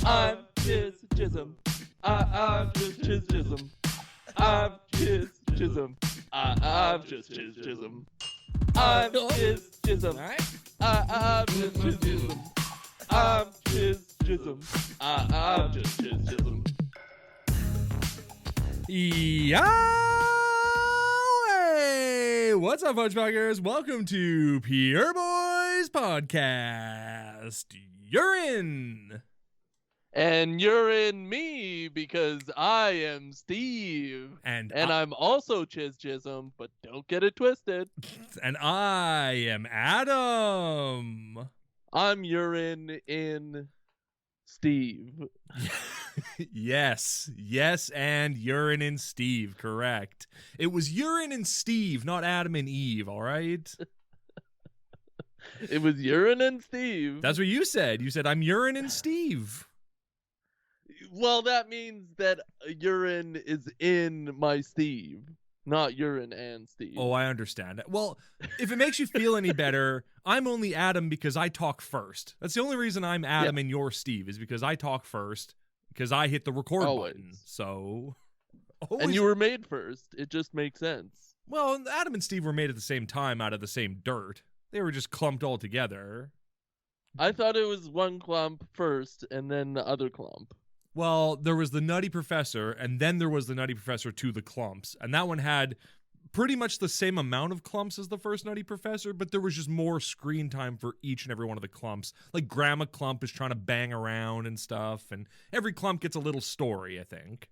I'm chizzum. I'm just chizzum. I'm chizzum. I'm just chizzum. I'm chizzum. All right. I'm just chizzum. I'm chizzum. I'm just chizzum. Hey, what's up, Fudgebuggers? Welcome to Pure Boys Podcast. You're in. And you're in me because I am Steve. And I'm also chizzum, but don't get it twisted. And I am Adam. I'm urine in Steve. Yes, and urine and Steve, correct. It was urine and Steve, not Adam and Eve, all right? It was urine and Steve. That's what you said. You said, I'm urine and Steve. Well, that means that urine is in my Steve, not urine and Steve. Oh, I understand. Well, if it makes you feel any better, I'm only Adam because I talk first. That's the only reason I'm Adam and you're Steve, is because I talk first, because I hit the record button. So, and you were made first. It just makes sense. Well, Adam and Steve were made at the same time out of the same dirt. They were just clumped all together. I thought it was one clump first and then the other clump. Well, there was the Nutty Professor, and then there was the Nutty Professor to the clumps. And that one had pretty much the same amount of clumps as the first Nutty Professor, but there was just more screen time for each and every one of the clumps. Like Grandma Clump is trying to bang around and stuff, and every clump gets a little story, I think.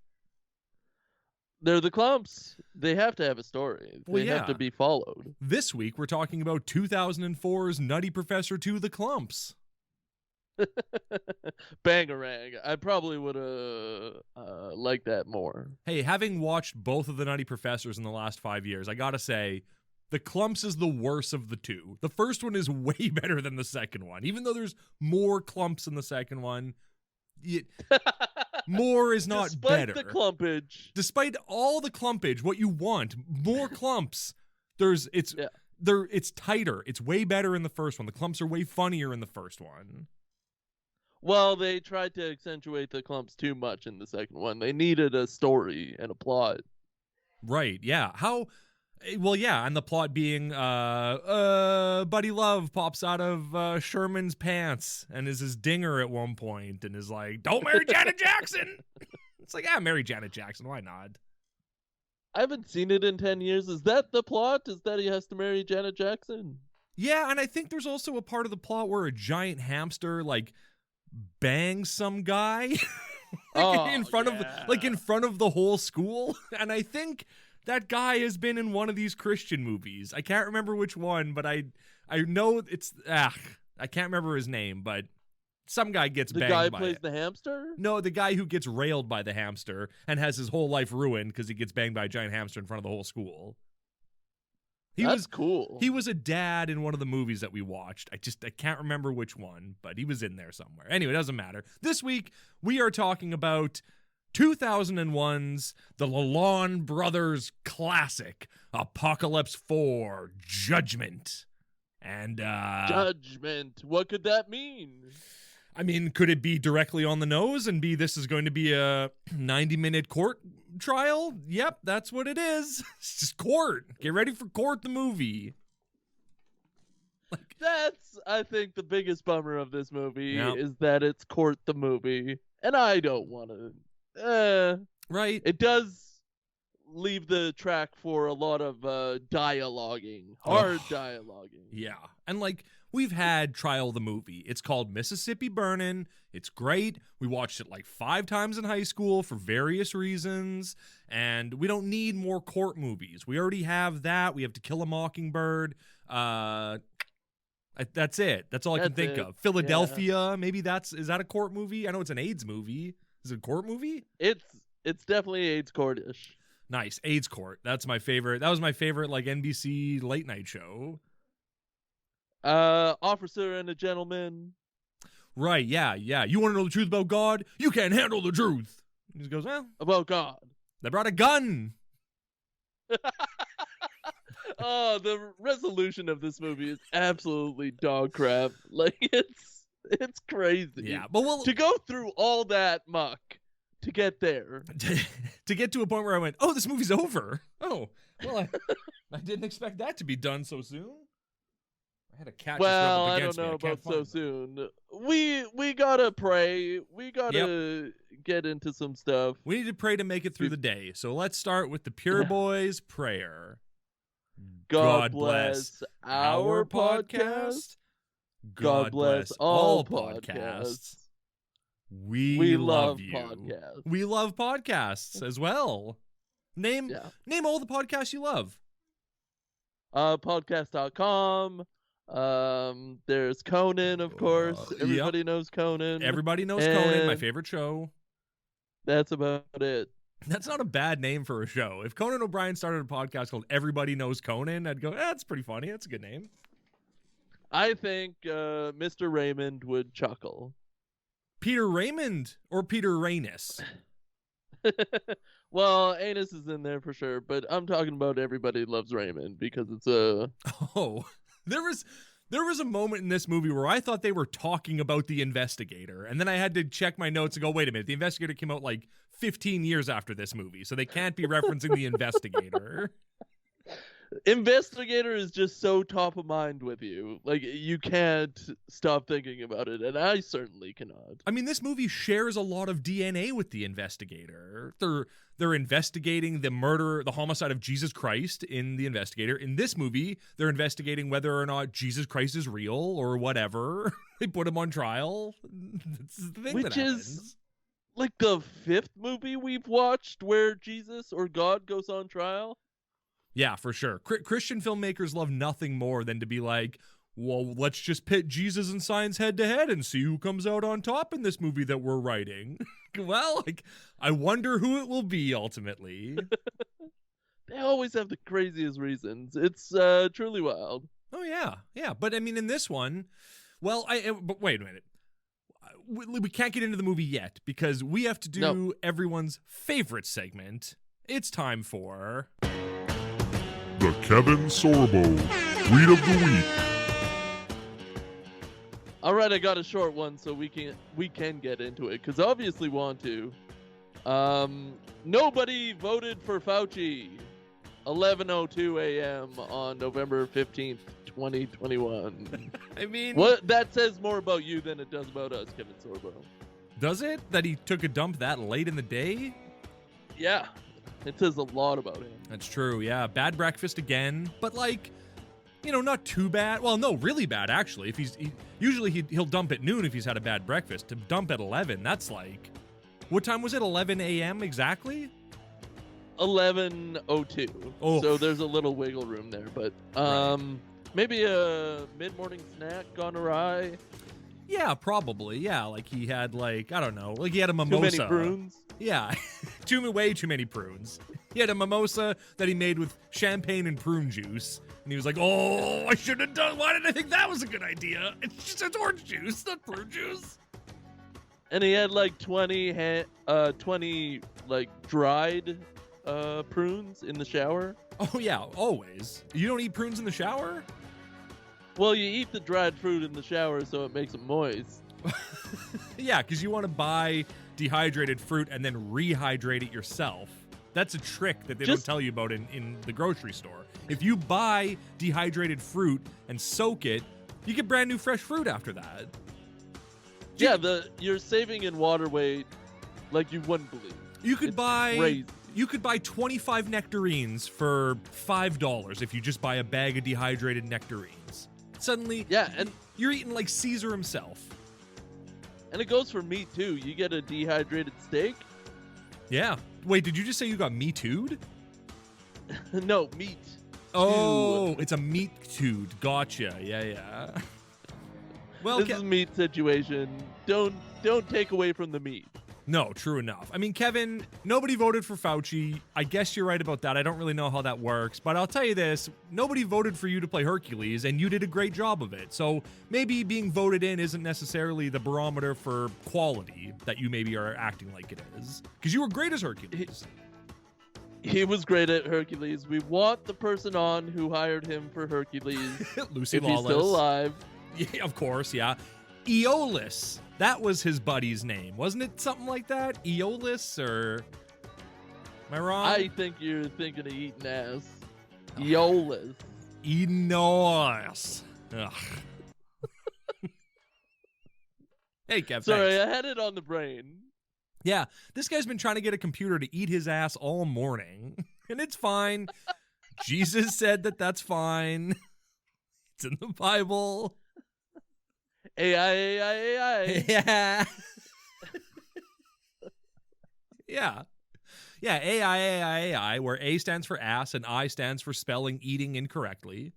They're the clumps. They have to have a story. They have to be followed. This week, we're talking about 2004's Nutty Professor to the clumps. Bangarang. I probably would have liked that more. Hey, having watched both of the Nutty Professors in the last 5 years, I gotta say, the clumps is the worst of the two. The first one is way better than the second one. Even though there's more clumps in the second one, more is not better. Despite the clumpage. Despite all the clumpage, what you want, more clumps. It's tighter. It's way better in the first one. The clumps are way funnier in the first one. Well, they tried to accentuate the clumps too much in the second one. They needed a story and a plot. Right, yeah. And the plot being, Buddy Love pops out of Sherman's pants and is his dinger at one point and is like, don't marry Janet Jackson! It's like, marry Janet Jackson, why not? I haven't seen it in 10 years. Is that the plot? Is that he has to marry Janet Jackson? Yeah, and I think there's also a part of the plot where a giant hamster, bangs some guy in front of the whole school. And I think that guy has been in one of these Christian movies. I can't remember which one, but I know it's I can't remember his name, but some guy gets banged by it. The guy plays the hamster? No, the guy who gets railed by the hamster and has his whole life ruined because he gets banged by a giant hamster in front of the whole school. That's cool. He was a dad in one of the movies that we watched. I can't remember which one, but he was in there somewhere. Anyway, it doesn't matter. This week, we are talking about 2001's The Lalonde Brothers classic, Apocalypse 4, Judgment. And, Judgment. What could that mean? I mean, could it be directly on the nose and be this is going to be a 90-minute court trial? Yep, that's what it is. It's just court. Get ready for Court the movie. That's, I think, the biggest bummer of this movie is that it's Court the movie. And I don't want to. Right. It does leave the track for a lot of dialoguing. Hard dialoguing. Yeah. And we've had Trial the movie. It's called Mississippi Burnin'. It's great. We watched it 5 times in high school for various reasons. And we don't need more court movies. We already have that. We have To Kill a Mockingbird. That's it. That's all I can think of. Philadelphia. Maybe is that a court movie? I know it's an AIDS movie. Is it a court movie? It's definitely AIDS court-ish. Nice. AIDS Court. That's my favorite. That was my favorite NBC late night show. Officer and a Gentleman. Right, yeah. You want to know the truth about God? You can't handle the truth. He just goes, well. About God. They brought a gun. Oh, the resolution of this movie is absolutely dog crap. It's It's crazy. Yeah, but to go through all that muck to get there. To get to a point where I went, oh, this movie's over. Oh, well, I didn't expect that to be done so soon. I had a cat just rub up against me. I don't know about so soon. We gotta pray. We gotta get into some stuff. We need to pray to make it through the day. So let's start with the Pure Boys prayer. God bless our podcast. God bless all podcasts. We love you. Podcasts. We love podcasts as well. Name all the podcasts you love. Podcast.com. There's Conan, of course. Everybody knows Conan. Everybody knows Conan, my favorite show. That's about it. That's not a bad name for a show. If Conan O'Brien started a podcast called Everybody Knows Conan, I'd go, that's pretty funny. That's a good name. I think Mr. Raymond would chuckle. Peter Raymond or Peter Rainus? Well, Anus is in there for sure, but I'm talking about Everybody Loves Raymond because it's a... Oh, there was a moment in this movie where I thought they were talking about The Investigator, and then I had to check my notes and go, wait a minute, The Investigator came out like 15 years after this movie, so they can't be referencing The Investigator. Investigator is just so top of mind with you. Like, you can't stop thinking about it, and I certainly cannot. I mean, this movie shares a lot of DNA with The Investigator. They're investigating the murder, the homicide of Jesus Christ in The Investigator. In this movie, they're investigating whether or not Jesus Christ is real or whatever. They put him on trial. That's the thing that happens. Which is like the 5th movie we've watched where Jesus or God goes on trial. Yeah, for sure. Christian filmmakers love nothing more than to be like, well, let's just pit Jesus and science head to head and see who comes out on top in this movie that we're writing. Well, like, I wonder who it will be ultimately. They always have the craziest reasons. It's truly wild. Oh, yeah. Yeah, but I mean, in this one, well, but wait a minute. We can't get into the movie yet because we have to do everyone's favorite segment. It's time for... The Kevin Sorbo Tweet of the Week. All right, I got a short one so we can get into it because I obviously want to. Nobody voted for Fauci. 11:02 a.m. on November 15th, 2021. I mean, what that says more about you than it does about us, Kevin Sorbo. Does it? That he took a dump that late in the day? Yeah. It says a lot about him. That's true, yeah. Bad breakfast again, but like, you know, not too bad. Well, no, really bad actually. If usually he'll dump at noon if he's had a bad breakfast. To dump at 11, that's like, what time was it? 11 a.m. exactly? 11:02. Oh. So there's a little wiggle room there, but maybe a mid-morning snack gone awry. Yeah, probably. Yeah, like he had like, I don't know, like he had a mimosa. Too many prunes? Yeah, way too many prunes. He had a mimosa that he made with champagne and prune juice. And he was like, oh, I should have done. Why did I think that was a good idea? It's just orange juice, not prune juice. And he had like 20 like dried prunes in the shower. Oh, yeah, always. You don't eat prunes in the shower? Well, you eat the dried fruit in the shower so it makes them moist. Yeah, because you want to buy dehydrated fruit and then rehydrate it yourself. That's a trick that they don't tell you about in the grocery store. If you buy dehydrated fruit and soak it, you get brand new fresh fruit after that. Yeah, you're saving in water weight like you wouldn't believe. You could buy 25 nectarines for $5 if you just buy a bag of dehydrated nectarines. Suddenly, and you're eating like Caesar himself. And it goes for meat, too. You get a dehydrated steak. Yeah. Wait, did you just say you got Me Too'd? No, meat. Oh, it's a meat too'd. Gotcha. Yeah. Well, this is a meat situation. Don't take away from the meat. No, true enough. I mean, Kevin, nobody voted for Fauci. I guess you're right about that. I don't really know how that works. But I'll tell you this, nobody voted for you to play Hercules, and you did a great job of it. So maybe being voted in isn't necessarily the barometer for quality that you maybe are acting like it is. Because you were great as Hercules. He was great at Hercules. We want the person on who hired him for Hercules. Lucy if Lawless. He's still alive. Yeah, of course, yeah. Aeolus. That was his buddy's name. Wasn't it something like that? Aeolus, or am I wrong? I think you're thinking of eating ass. Aeolus. Enos. Ugh. Hey, Kev. Sorry, thanks. I had it on the brain. Yeah, this guy's been trying to get a computer to eat his ass all morning, and it's fine. Jesus said that that's fine. It's in the Bible. AI. Yeah. Yeah. Yeah, AI, where A stands for ass and I stands for spelling eating incorrectly.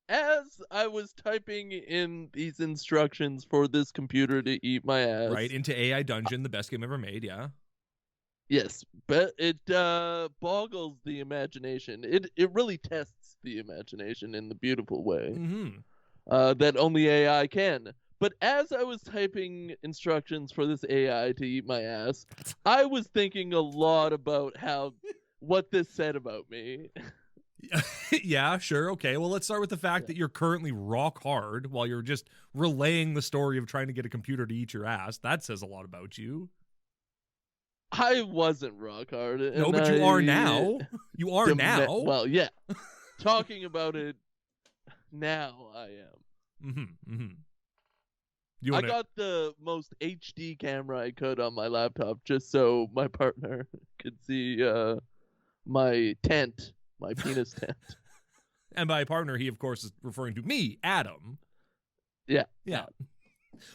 As I was typing in these instructions for this computer to eat my ass. Right, into AI Dungeon, the best game ever made, yeah. Yes, but it boggles the imagination. It really tests the imagination in the beautiful way that only AI can. But as I was typing instructions for this AI to eat my ass, I was thinking a lot about what this said about me. Yeah, sure. Okay. Well, let's start with the fact that you're currently rock hard while you're just relaying the story of trying to get a computer to eat your ass. That says a lot about you. I wasn't rock hard. No, but you are now. You are now. Well, yeah. Talking about it now, I am. I got the most HD camera I could on my laptop just so my partner could see my tent. My penis tent. And by partner, he, of course, is referring to me, Adam. Yeah.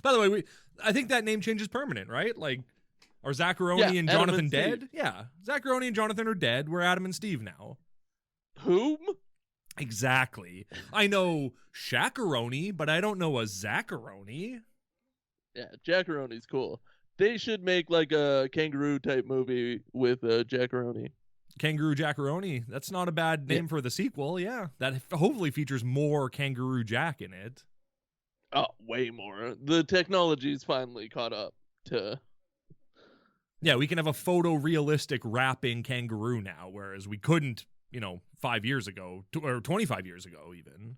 By the way, I think that name change is permanent, right? Like, are Zacharoni and Jonathan dead? Steve. Yeah. Zacharoni and Jonathan are dead. We're Adam and Steve now. Whom? Exactly. I know Shakaroni, but I don't know a Zacharoni. Yeah, Jackaroni's cool. They should make like a kangaroo type movie with Jackaroni. Kangaroo Jackaroni. That's not a bad name for the sequel, yeah. That hopefully features more Kangaroo Jack in it. Oh, way more. The technology's finally caught up to... Yeah, we can have a photorealistic rapping kangaroo now, whereas we couldn't, 5 years ago, or 25 years ago even.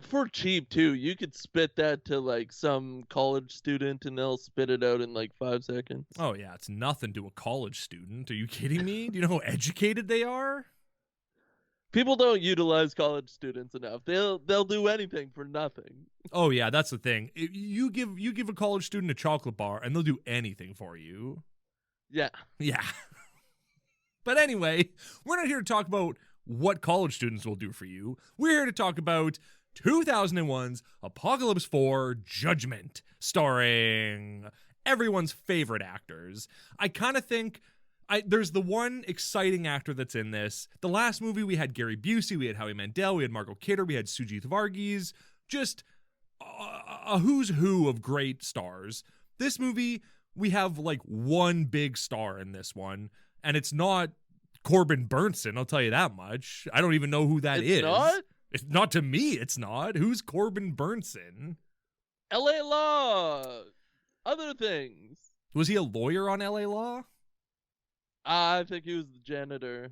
For cheap, too. You could spit that to, like, some college student, and they'll spit it out in, like, 5 seconds. Oh, yeah. It's nothing to a college student. Are you kidding me? Do you know how educated they are? People don't utilize college students enough. They'll do anything for nothing. Oh, yeah. That's the thing. You give a college student a chocolate bar, and they'll do anything for you. Yeah. Yeah. But anyway, we're not here to talk about what college students will do for you. We're here to talk about 2001's Apocalypse 4 Judgment, starring everyone's favorite actors. I kind of think there's the one exciting actor that's in this. The last movie, we had Gary Busey, we had Howie Mandel, we had Margot Kidder, we had Sujit Varghese, just a who's who of great stars. This movie, we have like one big star in this one, and it's not Corbin Burnson, I'll tell you that much. I don't even know who that is. It's not? It's not to me, it's not. Who's Corbin Burnson? L.A. Law. Other things. Was he a lawyer on L.A. Law? I think he was the janitor.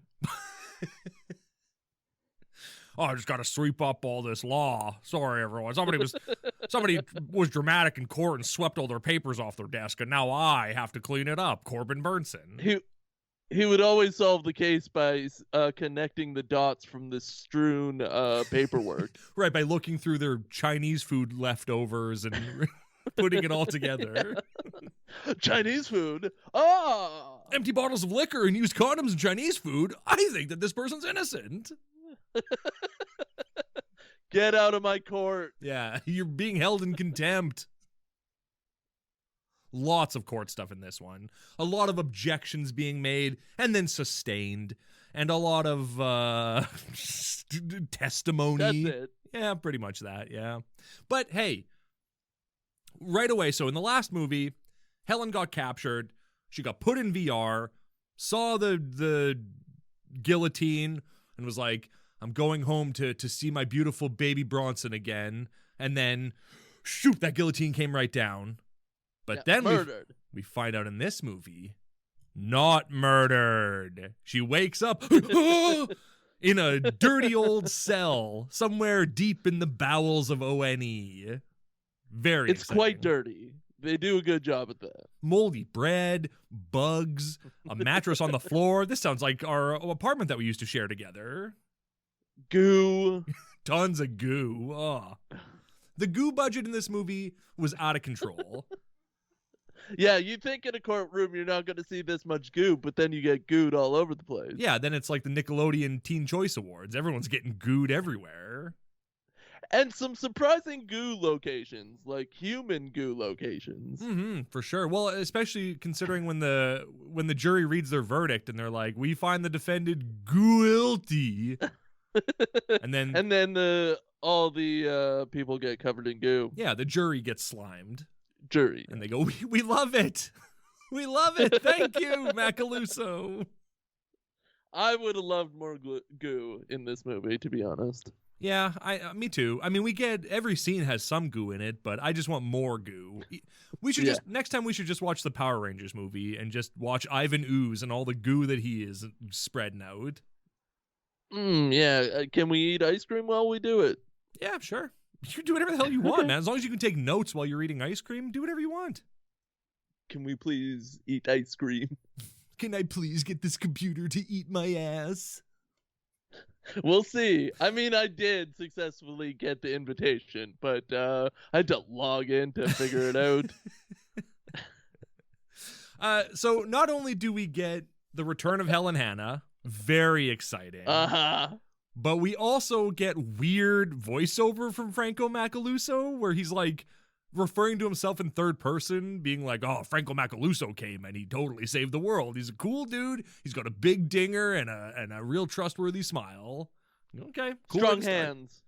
Oh, I just got to sweep up all this law. Sorry, everyone. Somebody was dramatic in court and swept all their papers off their desk, and now I have to clean it up. Corbin Burnson. He would always solve the case by connecting the dots from the strewn paperwork. Right, by looking through their Chinese food leftovers and putting it all together. Chinese food? Ah! Empty bottles of liquor and used condoms and Chinese food? I think that this person's innocent. Get out of my court. Yeah, you're being held in contempt. Lots of court stuff in this one. A lot of objections being made and then sustained. And a lot of testimony. That's it. Yeah, pretty much that, yeah. But hey, right away, so in the last movie, Helen got captured. She got put in VR, saw the guillotine, and was like, I'm going home to see my beautiful baby Bronson again. And then, shoot, that guillotine came right down. But then murdered. We find out in this movie, not murdered. She wakes up in a dirty old cell somewhere deep in the bowels of O.N.E. Very It's exciting. quite dirty. They do a good job at that. Moldy bread, bugs, a mattress on the floor. This sounds like our apartment that we used to share together. Goo. Tons of goo. Oh. The goo budget in this movie was out of control. Yeah, you think in a courtroom you're not going to see this much goo, but then you get gooed all over the place. Yeah, then it's like the Nickelodeon Teen Choice Awards. Everyone's getting gooed everywhere. And some surprising goo locations, like human goo locations. Mm-hmm, for sure. Well, especially considering when the jury reads their verdict and they're like, "We find the defendant guilty," and then all the people get covered in goo. Yeah, the jury gets slimed. Jury. And they go, we love it. We love it. Thank you, Macaluso. I would have loved more goo in this movie, to be honest. Yeah, me too. I mean, we get every scene has some goo in it, but I just want more goo. We should next time we should just watch the Power Rangers movie and just watch Ivan ooze and all the goo that he is spreading out. Yeah. Can we eat ice cream while we do it? Yeah, sure. You can do whatever the hell you want, man. As long as you can take notes while you're eating ice cream, do whatever you want. Can we please eat ice cream? Can I please get this computer to eat my ass? We'll see. I mean, I did successfully get the invitation, but I had to log in to figure it out. So not only do we get the return of Helen Hannah, very exciting. But we also get weird voiceover from Franco Macaluso where he's like referring to himself in third person, being like, "Oh, Franco Macaluso came and he totally saved the world. He's a cool dude. He's got a big dinger and a real trustworthy smile." Okay, cool. Strong hands.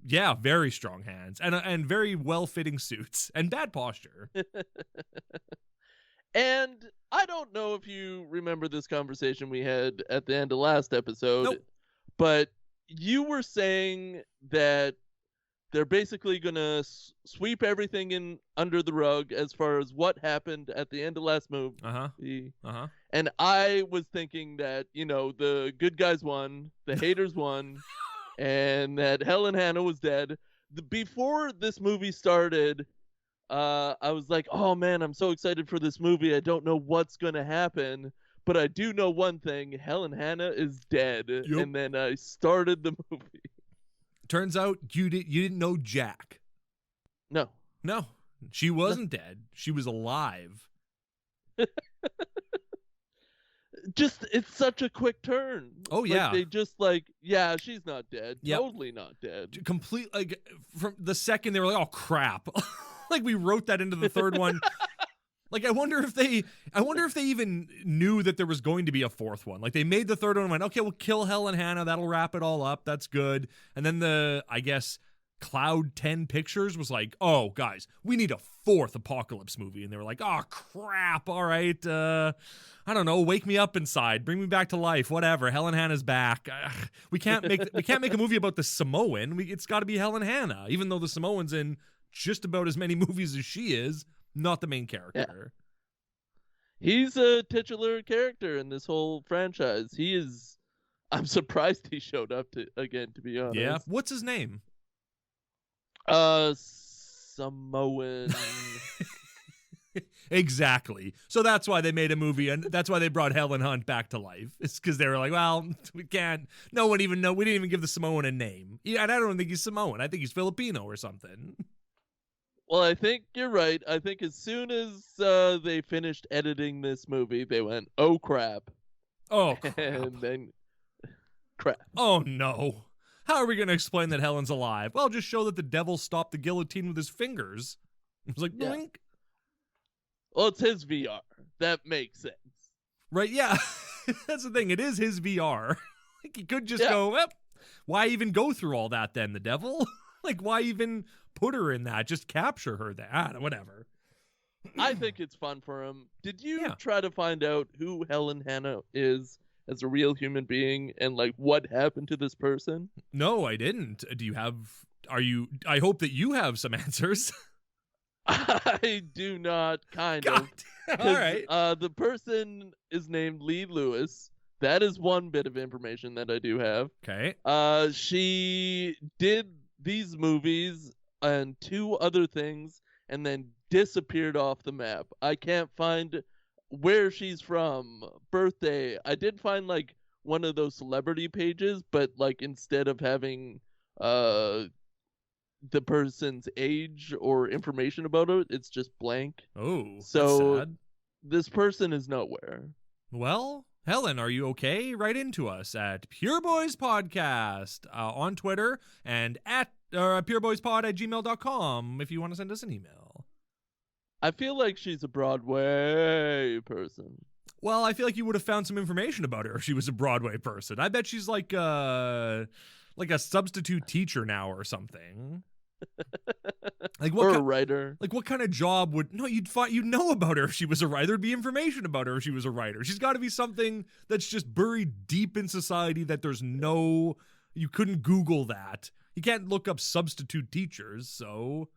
Yeah, very strong hands and very well-fitting suits and bad posture. And I don't know if you remember this conversation we had at the end of last episode, but you were saying that they're basically going to sweep everything in under the rug as far as what happened at the end of last movie. And I was thinking that, the good guys won, the haters won, and that Helen Hannah was dead. Before this movie started, I was like, oh man, I'm so excited for this movie. I don't know what's going to happen, but I do know one thing. Helen Hannah is dead. Yep. And then I started the movie. Turns out you didn't know Jack. No. She wasn't dead. She was alive. It's such a quick turn. Oh, yeah. They just she's not dead. Yep. Totally not dead. Complete, from the second they were like, oh, crap. We wrote that into the third one. I wonder if they even knew that there was going to be a fourth one. They made the third one and went, okay, we'll kill Helen Hannah. That'll wrap it all up. That's good. And then I guess Cloud 10 Pictures was like, oh, guys, we need a fourth Apocalypse movie. And they were like, oh, crap. All right. I don't know. Wake me up inside. Bring me back to life. Whatever. Helen Hannah's back. We can't make a movie about the Samoan. It's got to be Helen Hannah, even though the Samoan's in just about as many movies as she is. Not the main character. Yeah. He's a titular character in this whole franchise. I'm surprised he showed up again, to be honest. Yeah. What's his name? Samoan. Exactly. So that's why they made a movie, and that's why they brought Helen Hunt back to life. It's because they were like, well, we can't. No one even know. We didn't even give the Samoan a name. And I don't think he's Samoan. I think he's Filipino or something. Well, I think you're right. I think as soon as they finished editing this movie, they went, oh, crap. Oh, crap. And then, crap. Oh, no. How are we going to explain that Helen's alive? Well, just show that the devil stopped the guillotine with his fingers. It was like, blink. Well, it's his VR. That makes sense. Right, yeah. That's the thing. It is his VR. He could just go, well, why even go through all that then, the devil? Why even put her in that? Just capture her there. Whatever. I think it's fun for him. Did you try to find out who Helen Hannah is as a real human being and what happened to this person? No, I didn't. I hope that you have some answers. I do not, kind of. All right. The person is named Lee Lewis. That is one bit of information that I do have. Okay. She did these movies and 2 other things and then disappeared off the map. I can't find where she's from, birthday. I did find like one of those celebrity pages, but like instead of having the person's age or information about it, it's just blank. Oh, so that's sad. This person is nowhere. Well, Helen, are you okay? Write into us at Pure Boys Podcast on Twitter and at pureboyspod@gmail.com if you want to send us an email. I feel like she's a Broadway person. Well, I feel like you would have found some information about her if she was a Broadway person. I bet she's like a substitute teacher now or something. Like what? Or a writer. Like what kind of job would? No, you'd know about her if she was a writer. There'd be information about her if she was a writer. She's got to be something that's just buried deep in society that you couldn't Google that. You can't look up substitute teachers. So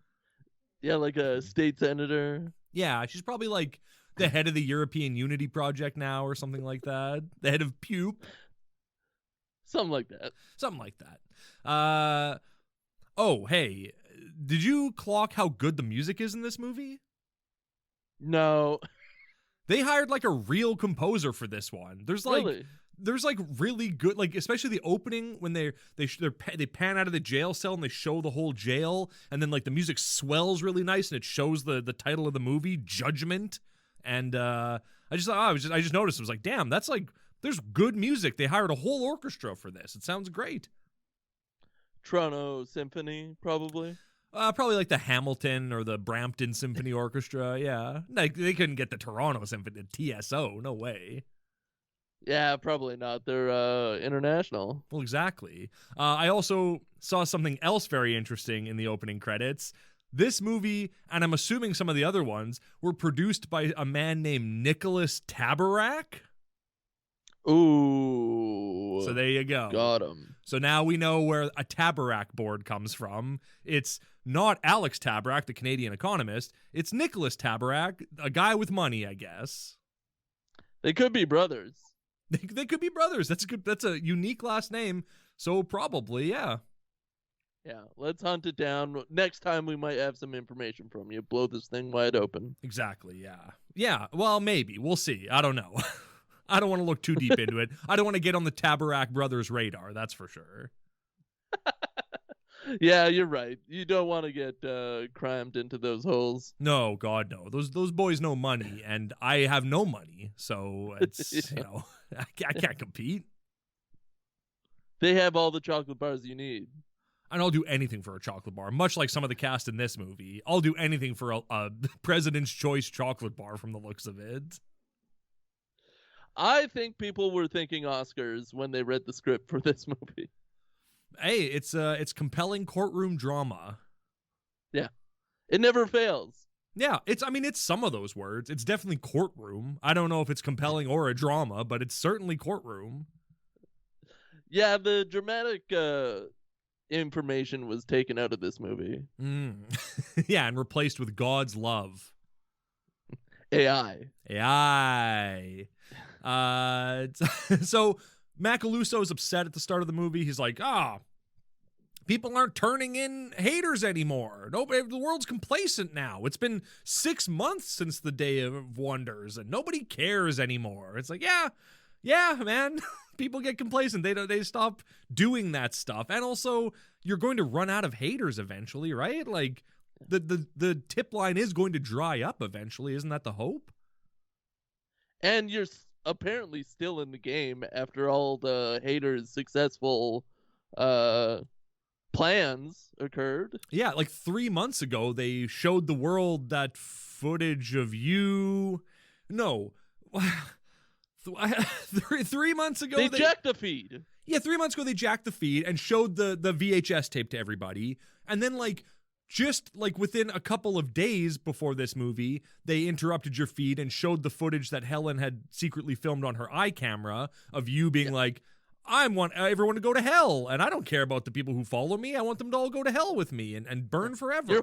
yeah, like a state senator. Yeah, she's probably like the head of the European Unity Project now or something like that. The head of PUPE. Something like that. Something like that. Oh, hey, did you clock how good the music is in this movie? No. They hired like a real composer for this one. There's like really good, like especially the opening when they pan out of the jail cell and they show the whole jail, and then like the music swells really nice and it shows the title of the movie, Judgement. And I just noticed, it was like, damn, that's like, there's good music. They hired a whole orchestra for this. It sounds great. Toronto Symphony, probably. Probably like the Hamilton or the Brampton Symphony Orchestra. Yeah, like they couldn't get the Toronto Symphony, TSO. No way. Yeah, probably not. They're international. Well, exactly. I also saw something else very interesting in the opening credits. This movie, and I'm assuming some of the other ones, were produced by a man named Nicholas Tabarrok. Ooh. So there you go. Got him. So now we know where a Tabarrok board comes from. It's not Alex Tabarrok, the Canadian economist. It's Nicholas Tabarrok, a guy with money, I guess. They could be brothers. They could be brothers. That's a unique last name. So probably, yeah. Yeah, let's hunt it down. Next time we might have some information from you. Blow this thing wide open. Exactly, yeah. Yeah, well, maybe. We'll see. I don't know. I don't want to look too deep into it. I don't want to get on the Tabarrok brothers' radar, that's for sure. Yeah, you're right. You don't want to get crammed into those holes. No, God, no. Those boys know money, and I have no money, so it's, Yeah. you know, I can't compete. They have all the chocolate bars you need. And I'll do anything for a chocolate bar, much like some of the cast in this movie. I'll do anything for a President's Choice chocolate bar from the looks of it. I think people were thinking Oscars when they read the script for this movie. Hey, it's compelling courtroom drama. Yeah. It never fails. Yeah, it's some of those words. It's definitely courtroom. I don't know if it's compelling or a drama, but it's certainly courtroom. Yeah, the dramatic information was taken out of this movie. Yeah, and replaced with God's love. AI. So Macalusso's upset at the start of the movie. He's like, people aren't turning in haters anymore. Nobody, the world's complacent now. It's been 6 months since the Day of Wonders, and nobody cares anymore. It's like, yeah, man. People get complacent. They stop doing that stuff. And also, you're going to run out of haters eventually, right? Like, the tip line is going to dry up eventually. Isn't that the hope? And you're apparently still in the game after all the haters' successful plans occurred. Yeah, like 3 months ago, they showed the world that footage of you. No. 3 months ago, they jacked the feed. Yeah, 3 months ago, they jacked the feed and showed the VHS tape to everybody. And then, just within a couple of days before this movie, they interrupted your feed and showed the footage that Helen had secretly filmed on her iCamera of you being like, I want everyone to go to hell, and I don't care about the people who follow me. I want them to all go to hell with me and burn forever. Your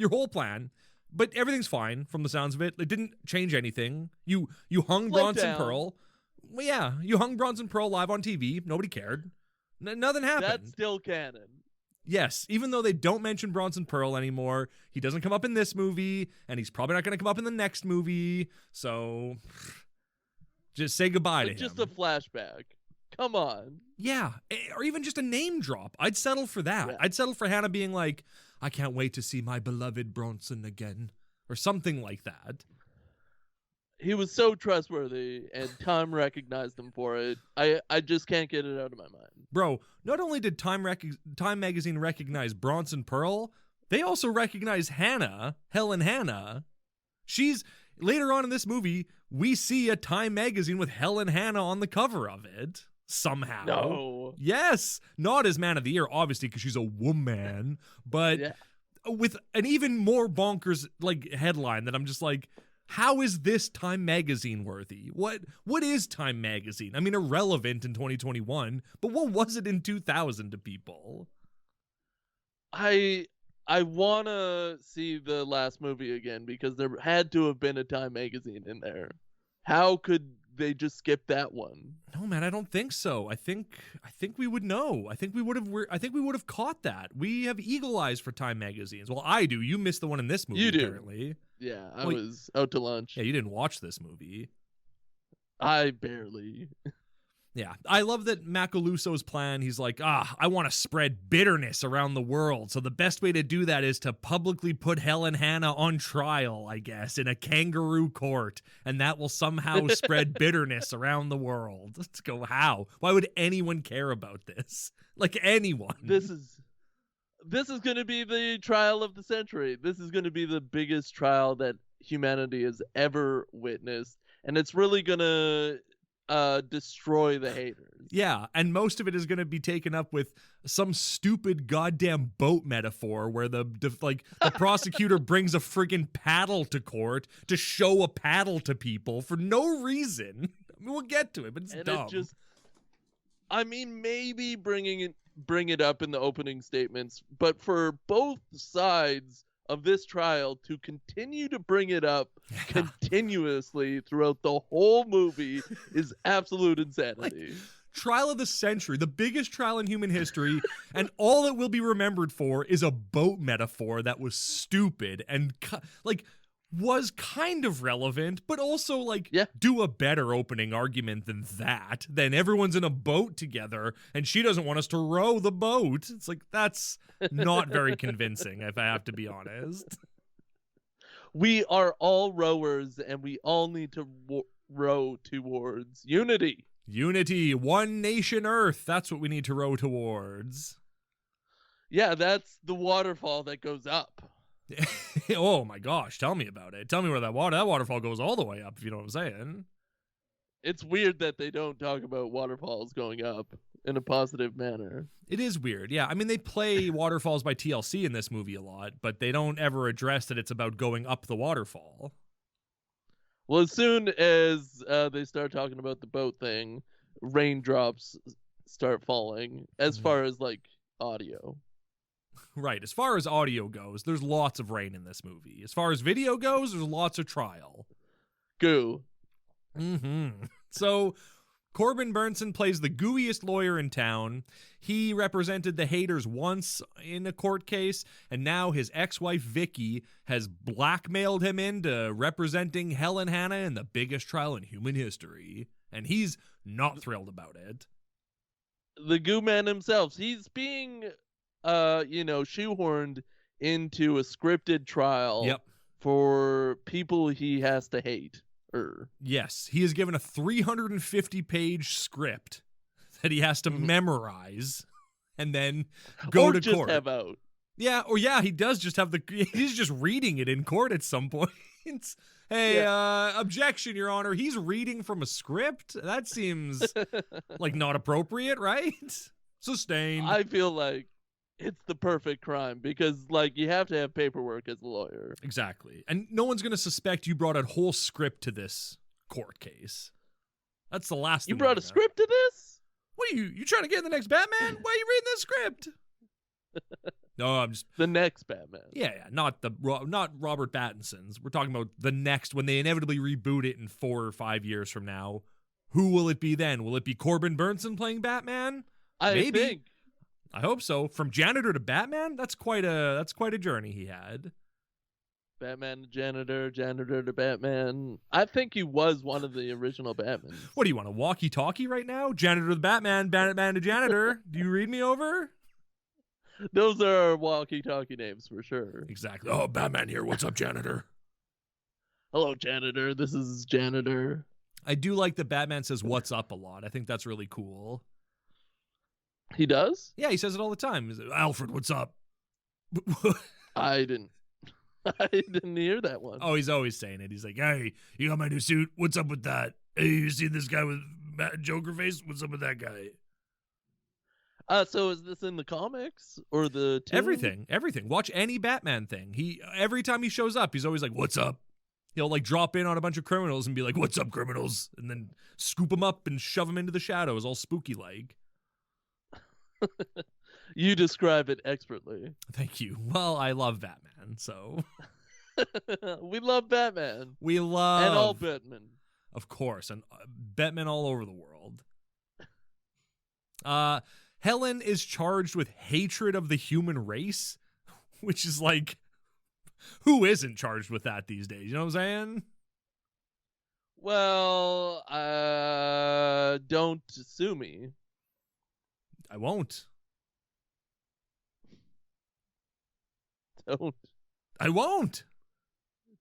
whole plan. But everything's fine from the sounds of it. It didn't change anything. You hung Bronson Pearl. Well, yeah, you hung Bronson Pearl live on TV. Nobody cared. Nothing happened. That's still canon. Yes, even though they don't mention Bronson Pearl anymore, he doesn't come up in this movie, and he's probably not going to come up in the next movie, so just say goodbye to him. Just a flashback. Come on. Yeah, or even just a name drop. I'd settle for that. Yeah. I'd settle for Hannah being like, I can't wait to see my beloved Bronson again, or something like that. He was so trustworthy, and Time recognized him for it. I just can't get it out of my mind. Bro, not only did Time Magazine recognize Bronson Pearl, they also recognize Hannah, Helen Hannah. Later on in this movie, we see a Time Magazine with Helen Hannah on the cover of it. Somehow. No. Yes. Not as Man of the Year, obviously, because she's a woman, but with an even more bonkers headline that I'm just like, how is this Time Magazine worthy? What is Time Magazine? I mean, irrelevant in 2021, but what was it in 2000 to people? I want to see the last movie again because there had to have been a Time Magazine in there. How could they just skip that one? No, man, I don't think so. I think we would know. I think we would have caught that. We have eagle eyes for Time magazines. Well, I do. You missed the one in this movie, apparently. Yeah, I was out to lunch. Yeah, you didn't watch this movie. I barely. Yeah, I love that Macaluso's plan. He's like, I want to spread bitterness around the world. So the best way to do that is to publicly put Helen Hannah on trial, I guess, in a kangaroo court. And that will somehow spread bitterness around the world. Let's go, how? Why would anyone care about this? Like, anyone? This is going to be the trial of the century. This is going to be the biggest trial that humanity has ever witnessed. And it's really going to destroy the haters. Yeah, and most of it is going to be taken up with some stupid goddamn boat metaphor where the prosecutor brings a friggin' paddle to court to show a paddle to people for no reason. I mean, we'll get to it, but it's dumb. Maybe bring it up in the opening statements, but for both sides of this trial to continue to bring it up continuously throughout the whole movie is absolute insanity. Trial of the century, the biggest trial in human history, and all it will be remembered for is a boat metaphor that was stupid and was kind of relevant, but also do a better opening argument than that. Then everyone's in a boat together and she doesn't want us to row the boat. It's like, that's not very convincing, if I have to be honest. We are all rowers and we all need to row towards unity. Unity, one nation Earth. That's what we need to row towards. Yeah, that's the waterfall that goes up. Oh my gosh, tell me about it. Tell me where that waterfall goes all the way up, if you know what I'm saying. It's weird that they don't talk about waterfalls going up in a positive manner. It is weird, yeah. I mean, they play Waterfalls by TLC in this movie a lot, but they don't ever address that it's about going up the waterfall. Well, as soon as they start talking about the boat thing, raindrops start falling as far as audio. Right. As far as audio goes, there's lots of rain in this movie. As far as video goes, there's lots of trial. Goo. Mm-hmm. So Corbin Burnson plays the gooeyest lawyer in town. He represented the haters once in a court case, and now his ex-wife Vicky has blackmailed him into representing Helen Hannah in the biggest trial in human history. And he's not thrilled about it. The goo man himself, he's being shoehorned into a scripted trial for people he has to hate. Yes, he is given a 350-page script that he has to memorize and then go to just court. Have out. Yeah, he does just have he's just reading it in court at some point. Hey, objection, Your Honor. He's reading from a script? That seems not appropriate, right? Sustained. I feel like it's the perfect crime because you have to have paperwork as a lawyer. Exactly. And no one's going to suspect you brought a whole script to this court case. That's the last thing. You brought a script to this? What are you trying to get in the next Batman? Why are you reading this script? No, I'm just the next Batman. Yeah, not Robert Pattinson's. We're talking about the next when they inevitably reboot it in 4 or 5 years from now. Who will it be then? Will it be Corbin Burnson playing Batman? I think. I hope so. From janitor to Batman? That's quite a journey he had. Batman to janitor, janitor to Batman. I think he was one of the original Batmans. What do you want, a walkie-talkie right now? Janitor to Batman, Batman to janitor. Do you read me over? Those are walkie-talkie names for sure. Exactly. Oh, Batman here. What's up, janitor? Hello, janitor. This is janitor. I do like that Batman says "what's up" a lot. I think that's really cool. He does? Yeah, he says it all the time. He's like, Alfred, what's up? I didn't hear that one. Oh, he's always saying it. He's like, hey, you got my new suit? What's up with that? Hey, you see this guy with Joker face? What's up with that guy? So is this in the comics or the TV? Everything. Watch any Batman thing. Every time he shows up, he's always like, what's up? He'll like drop in on a bunch of criminals and be like, what's up, criminals? And then scoop them up and shove them into the shadows, all spooky-like. You describe it expertly. Thank you. Well, I love Batman, so. We love Batman. We love. And all Batman. Of course, and Batman all over the world. Helen is charged with hatred of the human race, which is like, who isn't charged with that these days? You know what I'm saying? Well, don't sue me. I won't. I won't.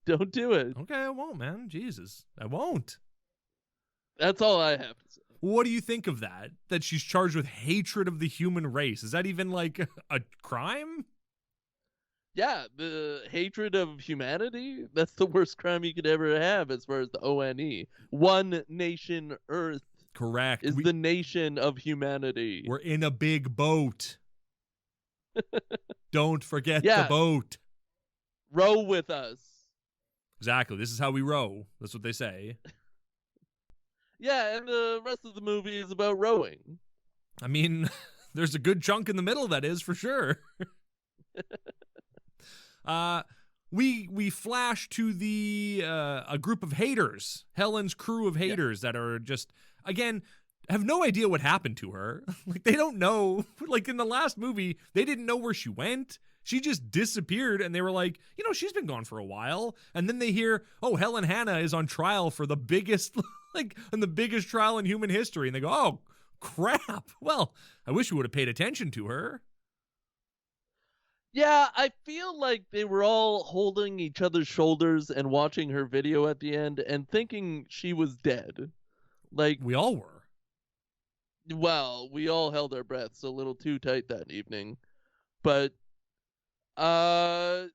Don't do it. Okay, I won't, man. Jesus. I won't. That's all I have to say. What do you think of that? That she's charged with hatred of the human race? Is that even like a crime? Yeah, the hatred of humanity, that's the worst crime you could ever have as far as the O.N.E. One nation Earth. Correct. Is the nation of humanity. We're in a big boat. Don't forget the boat. Row with us. Exactly. This is how we row. That's what they say. Yeah, and the rest of the movie is about rowing. I mean, there's a good chunk in the middle that is for sure. We flash to the a group of haters, Helen's crew of haters that are just, again, have no idea what happened to her. Like, they don't know. Like, in the last movie, they didn't know where she went. She just disappeared, and they were like, you know, she's been gone for a while. And then they hear, oh, Helen Hannah is on trial for the biggest, the biggest trial in human history. And they go, oh, crap. Well, I wish we would have paid attention to her. Yeah, I feel like they were all holding each other's shoulders and watching her video at the end and thinking she was dead. Like, we all were. Well, we all held our breaths a little too tight that evening. But I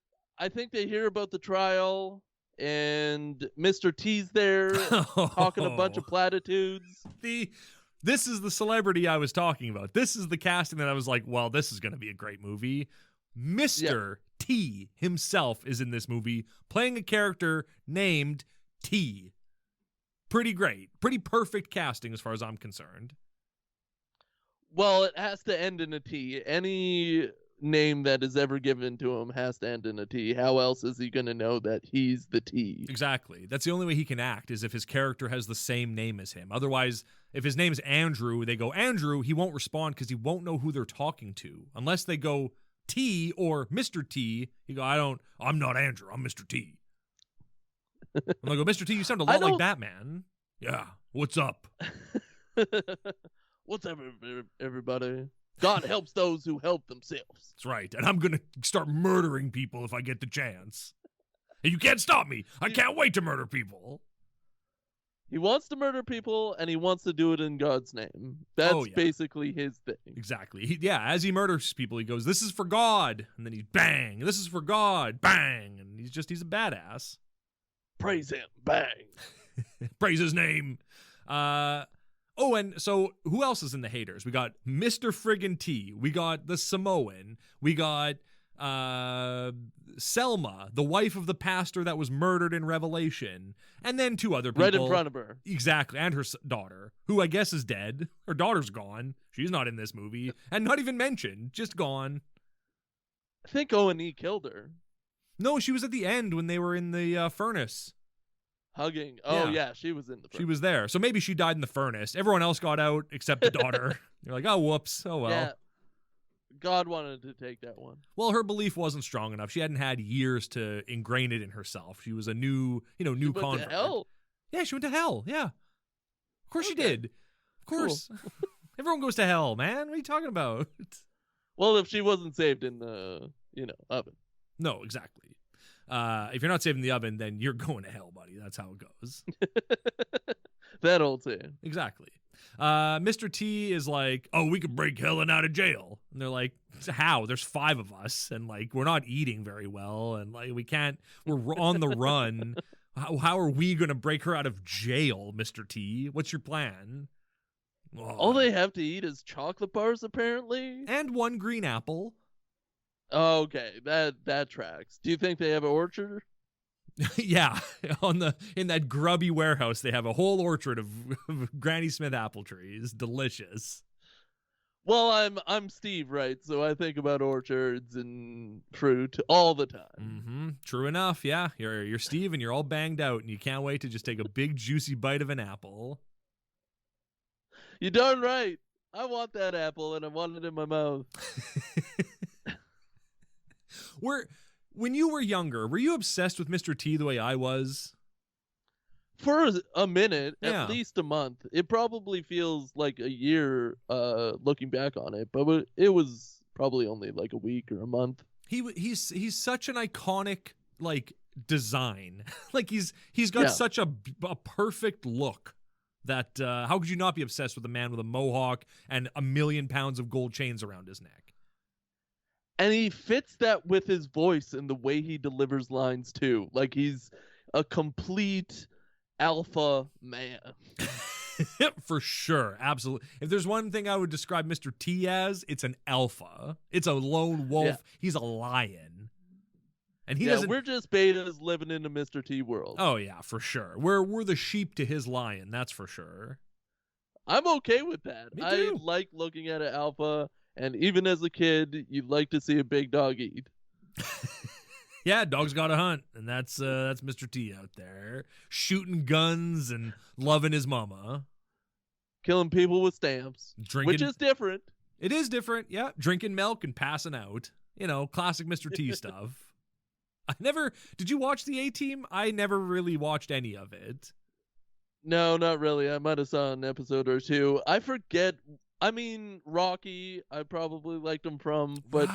think they hear about the trial and Mr. T's there talking a bunch of platitudes. This is the celebrity I was talking about. This is the casting that I was like, well, this is going to be a great movie. Mr. T himself is in this movie, playing a character named T. Pretty great. Pretty perfect casting as far as I'm concerned. Well, it has to end in a T. Any name that is ever given to him has to end in a T. How else is he going to know that he's the T? Exactly. That's the only way he can act, is if his character has the same name as him. Otherwise, if his name is Andrew, they go, Andrew, he won't respond because he won't know who they're talking to. Unless they go T or Mr. T, you go, I'm not Andrew, I'm Mr. T. And I go, Mr. T, you sound a lot like Batman. Yeah, what's up? What's up, everybody? God helps those who help themselves. That's right, and I'm going to start murdering people if I get the chance. And you can't stop me. I can't wait to murder people. He wants to murder people, and he wants to do it in God's name. That's basically his thing. Exactly. As he murders people, he goes, this is for God. And then he bang. This is for God. Bang. And he's a badass. Praise him. Bang. Praise his name. And so who else is in the haters? We got Mr. Friggin' T. We got the Samoan. We got Selma, the wife of the pastor that was murdered in Revelation. And then two other people. Right in front of her. Exactly. And her daughter, who I guess is dead. Her daughter's gone. She's not in this movie. And not even mentioned. Just gone. I think O.N.E killed her. No, she was at the end when they were in the furnace. Hugging. Oh, yeah, she was in the furnace. She was there. So maybe she died in the furnace. Everyone else got out except the daughter. You're like, oh, whoops. Oh, well. Yeah. God wanted to take that one. Well, her belief wasn't strong enough. She hadn't had years to ingrain it in herself. She was a new convert. Went to hell? Yeah, she went to hell. Yeah. Of course she did. Of course. Cool. Everyone goes to hell, man. What are you talking about? Well, if she wasn't saved in the, oven. No, exactly. If you're not saved in the oven, then you're going to hell, buddy. That's how it goes. That old saying. Exactly. Mr. T is like, oh, we could break Helen out of jail. And they're like, how? There's 5 of us, and like we're not eating very well, and like we're on the run. How are we going to break her out of jail, Mr. T? What's your plan? Oh. All they have to eat is chocolate bars, apparently. And 1 green apple. Oh, okay, that tracks. Do you think they have an orchard? Yeah, in that grubby warehouse, they have a whole orchard of Granny Smith apple trees. Delicious. Well, I'm Steve, right? So I think about orchards and fruit all the time. Mm-hmm. True enough. Yeah, you're Steve, and you're all banged out, and you can't wait to just take a big juicy bite of an apple. You're darn right. I want that apple, and I want it in my mouth. When you were younger, were you obsessed with Mr. T the way I was? For a minute, Yeah. at least a month. It probably feels like a year looking back on it, but it was probably only like a week or a month. He's such an iconic like design. Like he's got such a perfect look that how could you not be obsessed with a man with a mohawk and 1,000,000 pounds of gold chains around his neck? And he fits that with his voice and the way he delivers lines too. Like he's a complete alpha man. For sure. Absolutely. If there's one thing I would describe Mr. T as, it's an alpha. It's a lone wolf. Yeah. He's a lion. And he doesn't. We're just betas living in the Mr. T world. Oh yeah, for sure. We're the sheep to his lion, that's for sure. I'm okay with that. Me too. I like looking at an alpha, and even as a kid, you like to see a big dog eat. Yeah, dog's got to hunt, and that's Mr. T out there shooting guns and loving his mama, killing people with stamps, which is different. It is different, yeah. Drinking milk and passing out, classic Mr. T stuff. Did you watch the A-Team? I never really watched any of it. No, not really. I might have saw an episode or two. I forget. I mean, Rocky, I probably liked him from, but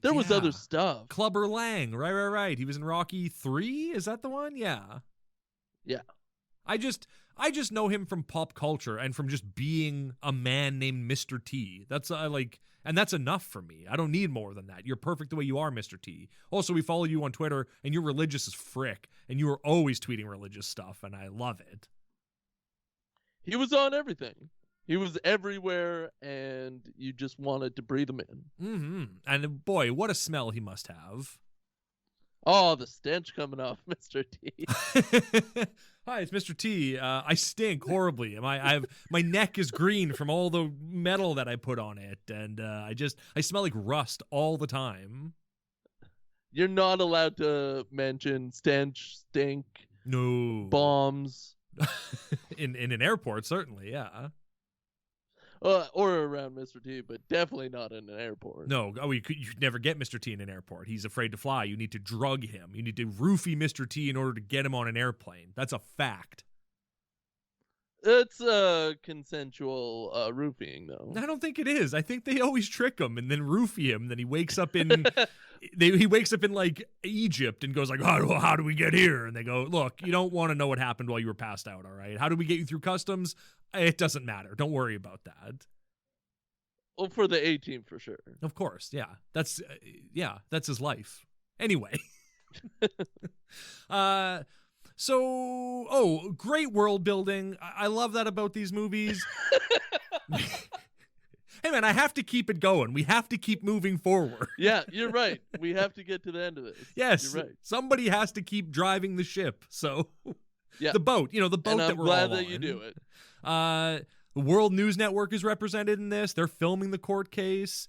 there was other stuff. Clubber Lang, right. He was in Rocky 3? Is that the one? Yeah. Yeah. I just know him from pop culture and from just being a man named Mr. T. That's and that's enough for me. I don't need more than that. You're perfect the way you are, Mr. T. Also, we follow you on Twitter, and you're religious as frick, and you are always tweeting religious stuff, and I love it. He was on everything. He was everywhere, and you just wanted to breathe him in. Mm-hmm. And boy, what a smell he must have. Oh, the stench coming off Mr. T. Hi, it's Mr. T. I stink horribly. My neck is green from all the metal that I put on it, and I smell like rust all the time. You're not allowed to mention stench, stink, no bombs. in an airport, certainly, yeah. Or around Mr. T, but definitely not in an airport. No, you could never get Mr. T in an airport. He's afraid to fly. You need to drug him. You need to roofie Mr. T in order to get him on an airplane. That's a fact. It's consensual roofing, though. I don't think it is. I think they always trick him and then roofie him. Then he wakes up in he wakes up in like Egypt and goes like, how do we get here? And they go, look, you don't want to know what happened while you were passed out, all right? How do we get you through customs? It doesn't matter. Don't worry about that. Well, for the A-Team, for sure. Of course, yeah. That's his life. Anyway. So, great world building. I love that about these movies. Hey, man, I have to keep it going. We have to keep moving forward. Yeah, you're right. We have to get to the end of this. Yes, you're right. Somebody has to keep driving the ship. So, yeah. the boat, the boat and that we're glad all that on. You do it. The World News Network is represented in this. They're filming the court case.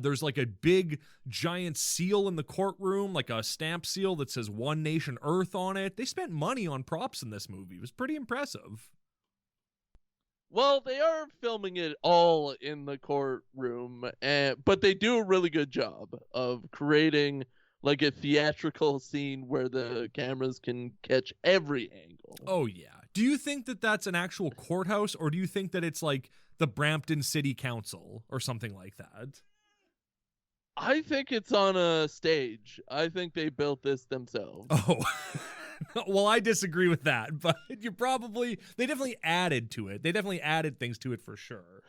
There's like a big giant seal in the courtroom, like a stamp seal that says One Nation Earth on it. They spent money on props in this movie. It was pretty impressive. Well, they are filming it all in the courtroom, but they do a really good job of creating like a theatrical scene where the cameras can catch every angle. Oh, yeah. Do you think that that's an actual courthouse, or do you think that it's like the Brampton City Council or something like that? I think it's on a stage. I think they built this themselves. Oh, well, I disagree with that, but they definitely added to it. They definitely added things to it for sure.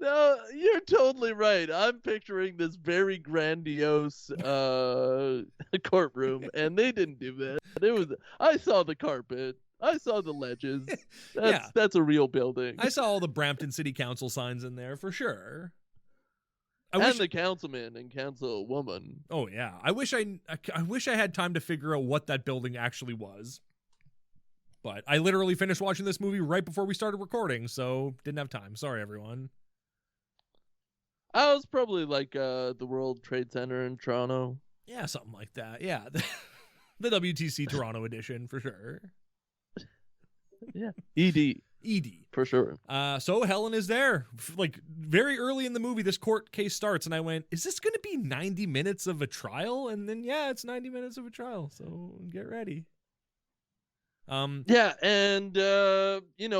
No, you're totally right. I'm picturing this very grandiose courtroom, and they didn't do that. I saw the carpet. I saw the ledges. That's a real building. I saw all the Brampton City Council signs in there for sure. The councilman and councilwoman. Oh yeah, I wish I had time to figure out what that building actually was. But I literally finished watching this movie right before we started recording, so didn't have time. Sorry, everyone. I was probably like the World Trade Center in Toronto. Yeah, something like that. Yeah, the WTC Toronto edition for sure. Yeah, ED for sure. So Helen is there. Like very early in the movie, this court case starts, and I went, "Is this going to be 90 minutes of a trial?" And then, yeah, it's 90 minutes of a trial. So get ready. Yeah, and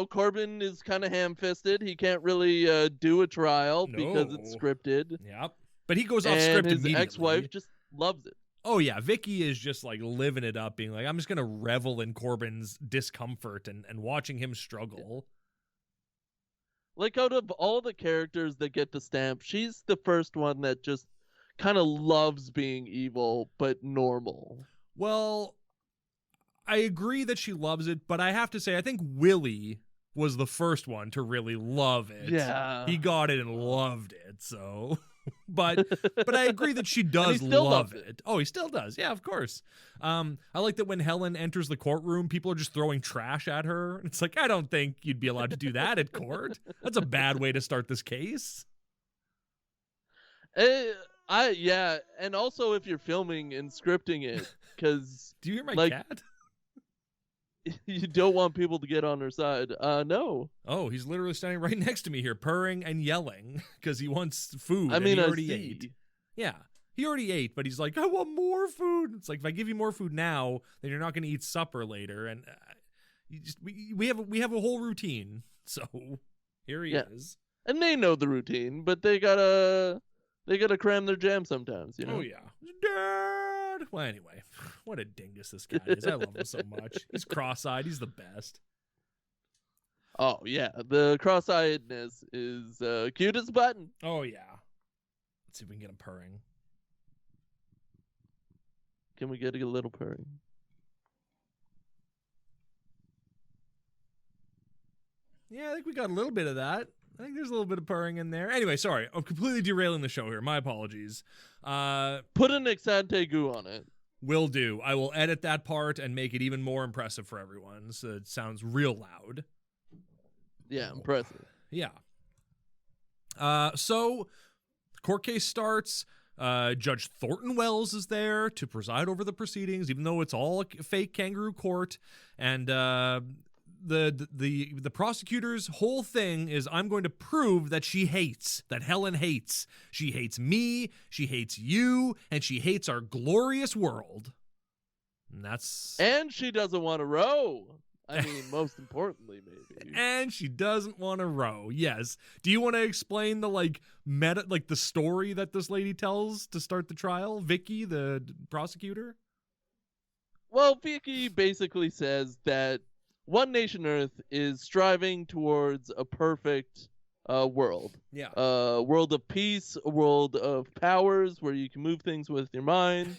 Corbin is kind of ham-fisted. He can't really do a trial because it's scripted. Yep. But he goes off script immediately. His ex-wife just loves it. Oh yeah, Vicky is just like living it up, being like, I'm just gonna revel in Corbin's discomfort and watching him struggle. Like, out of all the characters that get the stamp, she's the first one that just kind of loves being evil, but normal. Well, I agree that she loves it, but I have to say, I think Willie was the first one to really love it. Yeah. He got it and loved it, so... But I agree that she does love it. Oh, he still does. Yeah, of course. I like that when Helen enters the courtroom, people are just throwing trash at her. It's like, I don't think you'd be allowed to do that at court. That's a bad way to start this case. Yeah, and also if you're filming and scripting it, because do you hear my cat? You don't want people to get on her side. No. Oh, he's literally standing right next to me here, purring and yelling because he wants food. He already ate. Yeah, he already ate, but he's like, I want more food. It's like, if I give you more food now, then you're not going to eat supper later. And we have a whole routine. So here he is. And they know the routine, but they gotta cram their jam sometimes. Oh yeah, Dad. Well, anyway, what a dingus this guy is. I love him so much. He's cross-eyed. He's the best. Oh, yeah. The cross-eyedness is cute as a button. Oh, yeah. Let's see if we can get him purring. Can we get a little purring? Yeah, I think we got a little bit of that. I think there's a little bit of purring in there. Anyway, sorry. I'm completely derailing the show here. My apologies. Put an Exante goo on it. Will do. I will edit that part and make it even more impressive for everyone, so it sounds real loud. Yeah, impressive. Yeah. So, the court case starts. Judge Thornton Wells is there to preside over the proceedings, even though it's all a fake kangaroo court. And the prosecutor's whole thing is, I'm going to prove that that Helen hates. She hates me, she hates you, and she hates our glorious world. And she doesn't want to row. I mean, most importantly, maybe. And she doesn't want to row. Yes. Do you want to explain the the story that this lady tells to start the trial? Vicky, the prosecutor? Well, Vicky basically says that One Nation Earth is striving towards a perfect world. Yeah. A world of peace, a world of powers where you can move things with your mind.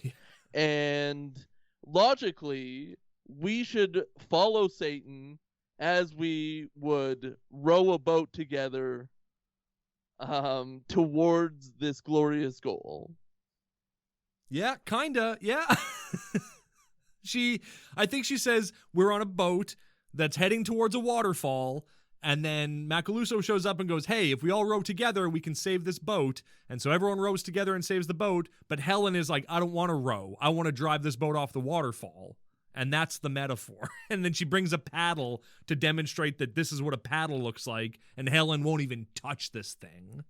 And logically, we should follow Satan as we would row a boat together towards this glorious goal. Yeah, kinda. Yeah. I think she says we're on a boat that's heading towards a waterfall, and then Macaluso shows up and goes, hey, if we all row together, we can save this boat. And so everyone rows together and saves the boat, but Helen is like, I don't want to row. I want to drive this boat off the waterfall. And that's the metaphor. And then she brings a paddle to demonstrate that this is what a paddle looks like, and Helen won't even touch this thing.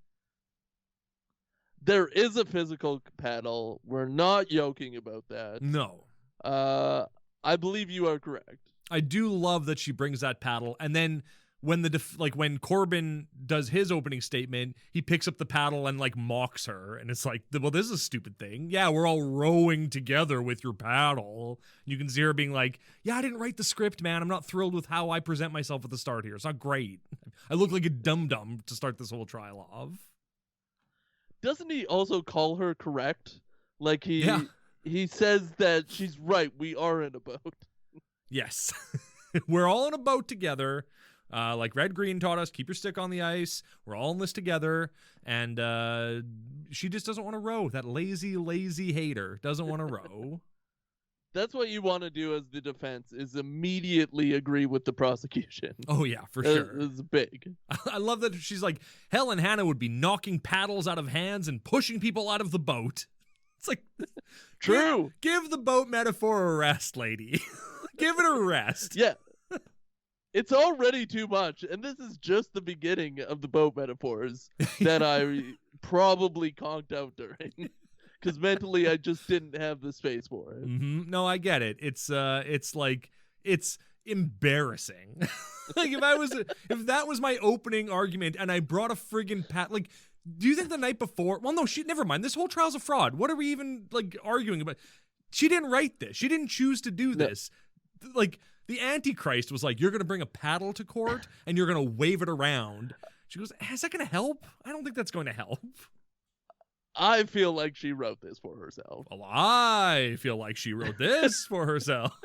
There is a physical paddle. We're not joking about that. No. I believe you are correct. I do love that she brings that paddle, and then when when Corbin does his opening statement, he picks up the paddle and like mocks her, and it's like, well, this is a stupid thing. Yeah, we're all rowing together with your paddle. You can see her being like, yeah, I didn't write the script, man. I'm not thrilled with how I present myself at the start here. It's not great. I look like a dum-dum to start this whole trial off. Doesn't he also call her correct? Like he says that she's right. We are in a boat. Yes. We're all in a boat together. Like Red Green taught us, keep your stick on the ice. We're all in this together. And she just doesn't want to row. That lazy hater doesn't want to row. That's what you want to do as the defense, is immediately agree with the prosecution. Oh, yeah, for sure. It's big. I love that she's like, Helen Hannah would be knocking paddles out of hands and pushing people out of the boat. It's like, true. Give the boat metaphor a rest, lady. Give it a rest. Yeah. It's already too much, and this is just the beginning of the boat metaphors that I probably conked out during, because mentally I just didn't have the space for it. Mm-hmm. No, I get it. It's embarrassing. Like if that was my opening argument, and I brought a friggin' like, do you think the night before? Well, no, never mind. This whole trial's a fraud. What are we even like arguing about? She didn't write this. She didn't choose to do this. No. Like. The Antichrist was like, you're going to bring a paddle to court and you're going to wave it around. She goes, is that going to help? I don't think that's going to help. I feel like she wrote this for herself. Well, I feel like she wrote this for herself.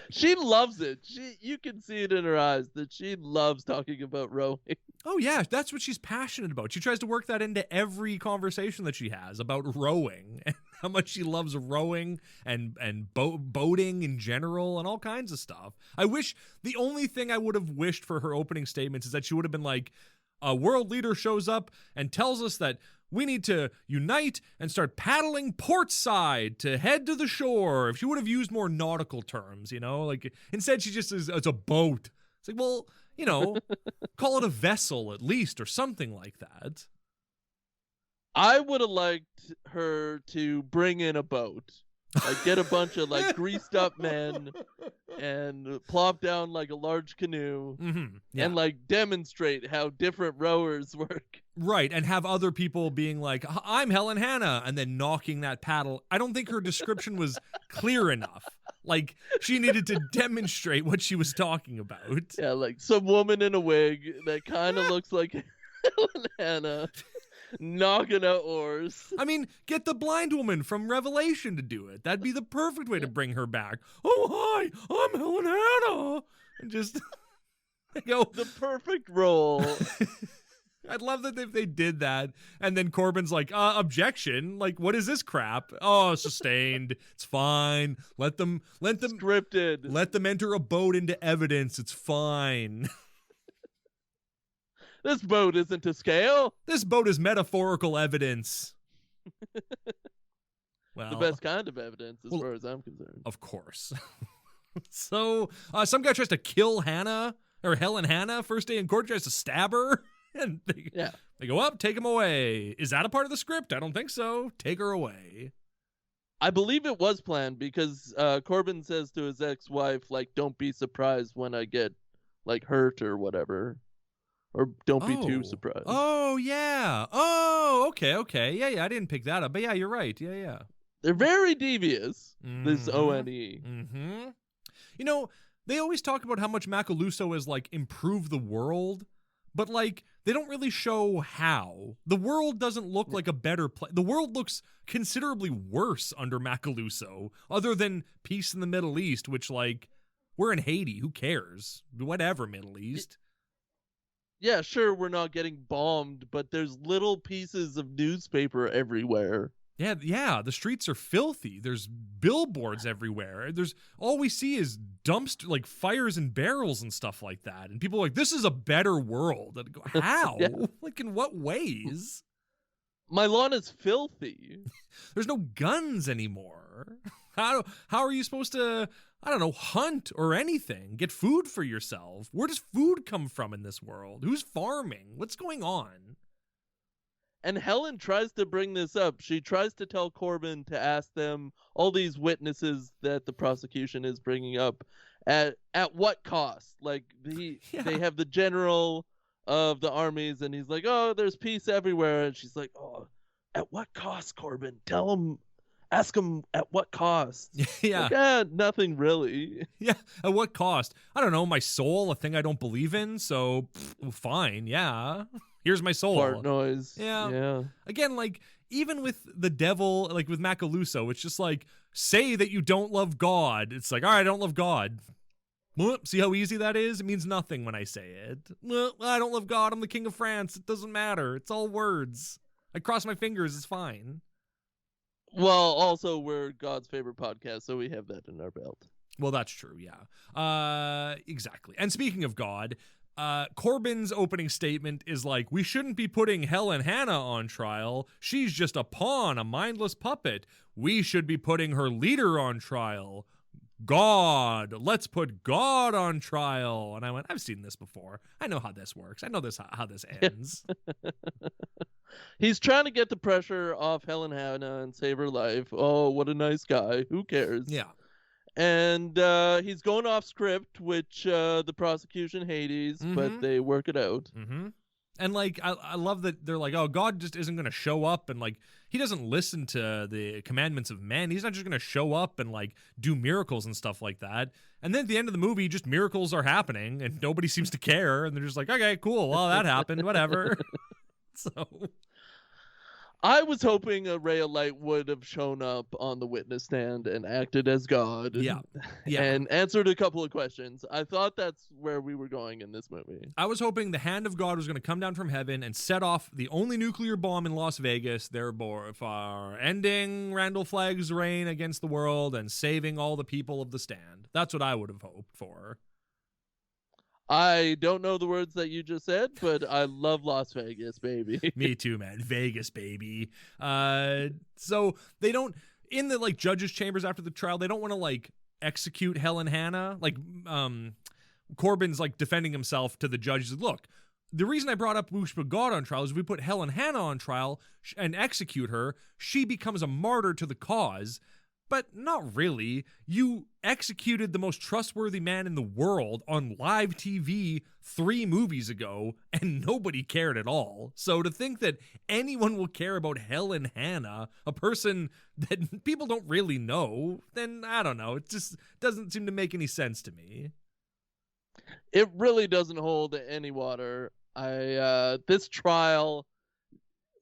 She loves it. You can see it in her eyes that she loves talking about rowing. Oh, yeah, that's what she's passionate about. She tries to work that into every conversation that she has about rowing and how much she loves rowing and boating in general and all kinds of stuff. The only thing I would have wished for her opening statements is that she would have been like, a world leader shows up and tells us that we need to unite and start paddling port side to head to the shore. If she would have used more nautical terms, like instead she just says it's a boat. It's like, well, call it a vessel at least or something like that. I would have liked her to bring in a boat. Like get a bunch of like greased up men and plop down like a large canoe and like demonstrate how different rowers work. Right, and have other people being like, I'm Helen Hannah, and then knocking that paddle. I don't think her description was clear enough. Like, she needed to demonstrate what she was talking about. Yeah, like some woman in a wig that kind of looks like Helen Hannah. Knocking out oars. I mean, get the blind woman from Revelation to do it. That'd be the perfect way to bring her back. Oh, hi, I'm Helen Hannah. And just go. The perfect role. I'd love that if they did that. And then Corbin's like, objection. Like, what is this crap? Oh, sustained. It's fine. Let them scripted. Let them enter a boat into evidence. It's fine. This boat isn't to scale. This boat is metaphorical evidence. Well, the best kind of evidence as far as I'm concerned. Of course. So, some guy tries to kill Hannah, or Helen Hannah, first day in court, tries to stab her. And they go up, take him away. Is that a part of the script? I don't think so. Take her away. I believe it was planned because Corbin says to his ex-wife, like, don't be surprised when I get, like, hurt or whatever. Or don't be too surprised. Oh, yeah. Oh, okay. Yeah, I didn't pick that up. But yeah, you're right. Yeah. They're very devious, this O.N.E. Mm-hmm. They always talk about how much Macaluso has, like, improved the world. But, like, they don't really show how. The world doesn't look like a better place. The world looks considerably worse under Macaluso, other than peace in the Middle East, which, like, we're in Haiti. Who cares? Whatever, Middle East. Yeah, sure, we're not getting bombed, but there's little pieces of newspaper everywhere. Yeah, the streets are filthy. There's billboards everywhere. All we see is dumpster, like fires and barrels and stuff like that. And people are like, this is a better world. And I go, how? Yeah. Like, in what ways? My lawn is filthy. There's no guns anymore. How are you supposed to, I don't know, hunt or anything? Get food for yourself? Where does food come from in this world? Who's farming? What's going on? And Helen tries to bring this up. She tries to tell Corbin to ask them, all these witnesses that the prosecution is bringing up, at what cost? Like, they have the general of the armies, and he's like, oh, there's peace everywhere. And she's like, oh, at what cost, Corbin? Tell him, ask him at what cost. Yeah. Like, nothing really. Yeah, at what cost? I don't know, my soul, a thing I don't believe in, so fine, yeah. Here's my soul. Fart noise. Yeah. Again, like, even with the devil, like with Macaluso, it's just like, say that you don't love God. It's like, all right, I don't love God. Well, see how easy that is? It means nothing when I say it. Well, I don't love God. I'm the king of France. It doesn't matter. It's all words. I cross my fingers. It's fine. Well, also, we're God's favorite podcast, so we have that in our belt. Well, that's true, yeah. Exactly. And speaking of God, Corbin's opening statement is like, we shouldn't be putting Helen Hannah on trial. She's just a pawn, a mindless puppet. We should be putting her leader on trial. God, let's put God on trial. And I went, I've seen this before. I know how this works. I know how this ends. He's trying to get the pressure off Helen Hannah and save her life. Oh, what a nice guy. Who cares? Yeah. And he's going off script, which the prosecution hates, but they work it out. Mm-hmm. And, like, I love that they're like, oh, God just isn't going to show up. And, like, he doesn't listen to the commandments of men. He's not just going to show up and, like, do miracles and stuff like that. And then at the end of the movie, just miracles are happening and nobody seems to care. And they're just like, okay, cool. Well, that happened. Whatever. So I was hoping a ray of light would have shown up on the witness stand and acted as God. Yeah. And answered a couple of questions. I thought that's where we were going in this movie. I was hoping the hand of God was going to come down from heaven and set off the only nuclear bomb in Las Vegas, therefore ending Randall Flagg's reign against the world and saving all the people of the stand. That's what I would have hoped for. I don't know the words that you just said, but I love Las Vegas, baby. Me too, man. Vegas, baby. So they don't, in the, like, judges' chambers after the trial, they don't want to, like, execute Helen Hannah. Like, Corbin's, like, defending himself to the judges. Look, the reason I brought up we should put God on trial is if we put Helen Hannah on trial and execute her, she becomes a martyr to the cause. But not really. You executed the most trustworthy man in the world on live TV 3 movies ago, and nobody cared at all. So to think that anyone will care about Helen Hannah, a person that people don't really know, then I don't know. It just doesn't seem to make any sense to me. It really doesn't hold any water. This trial,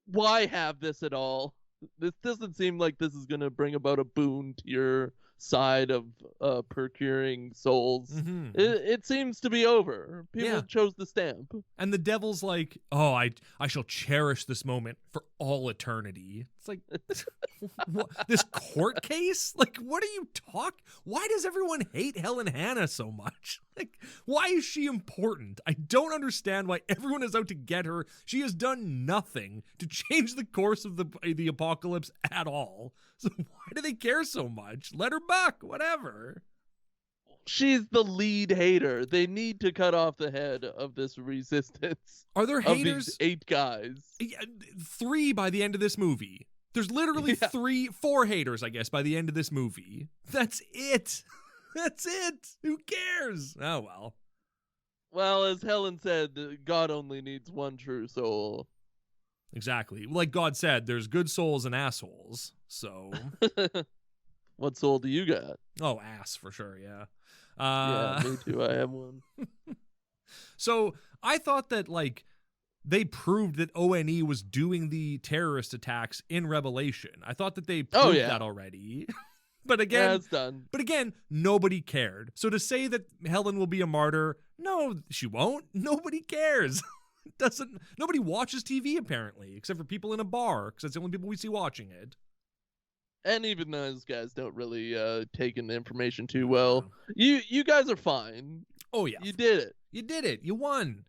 why have this at all? This doesn't seem like this is going to bring about a boon to your side of procuring souls. Mm-hmm. It seems to be over. People chose the stamp. And the devil's like, oh, I shall cherish this moment for all eternity. It's like, what, this court case? Like, what are you talking? Why does everyone hate Helen Hannah so much? Like, why is she important? I don't understand why everyone is out to get her. She has done nothing to change the course of the apocalypse at all. So why do they care so much? Let her buck, whatever. She's the lead hater. They need to cut off the head of this resistance. Are there haters? Of these 8 guys. 3 by the end of this movie. There's literally 4 haters, I guess, by the end of this movie. That's it. That's it. Who cares? Oh, well. Well, as Helen said, God only needs one true soul. Exactly. Like God said, there's good souls and assholes. So. What soul do you got? Oh, ass for sure, yeah. Yeah, me too. I have one. So I thought that, like, they proved that O.N.E was doing the terrorist attacks in Revelation. I thought that they proved that already. But again, it's done. But again, nobody cared. So to say that Helen will be a martyr, no, she won't. Nobody cares. Nobody watches TV apparently, except for people in a bar, because that's the only people we see watching it. And even those guys don't really take in the information too well. You guys are fine. Oh yeah, you did it. You did it. You won.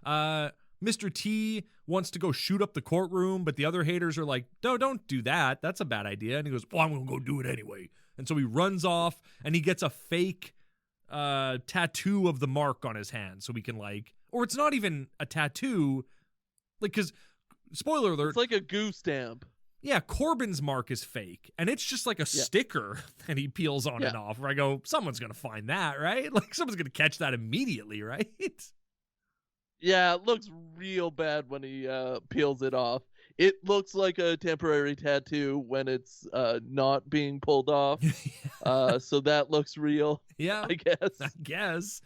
Mr. T wants to go shoot up the courtroom, but the other haters are like, no, don't do that. That's a bad idea. And he goes, well, I'm going to go do it anyway. And so he runs off and he gets a fake tattoo of the mark on his hand so we can or it's not even a tattoo, because spoiler alert, it's like a goo stamp. Yeah, Corbin's mark is fake, and it's just like a sticker that he peels on and off, where I go, someone's gonna find that, right? Like, someone's gonna catch that immediately, right? Yeah, it looks real bad when he peels it off. It looks like a temporary tattoo when it's not being pulled off. So that looks real. Yeah, I guess.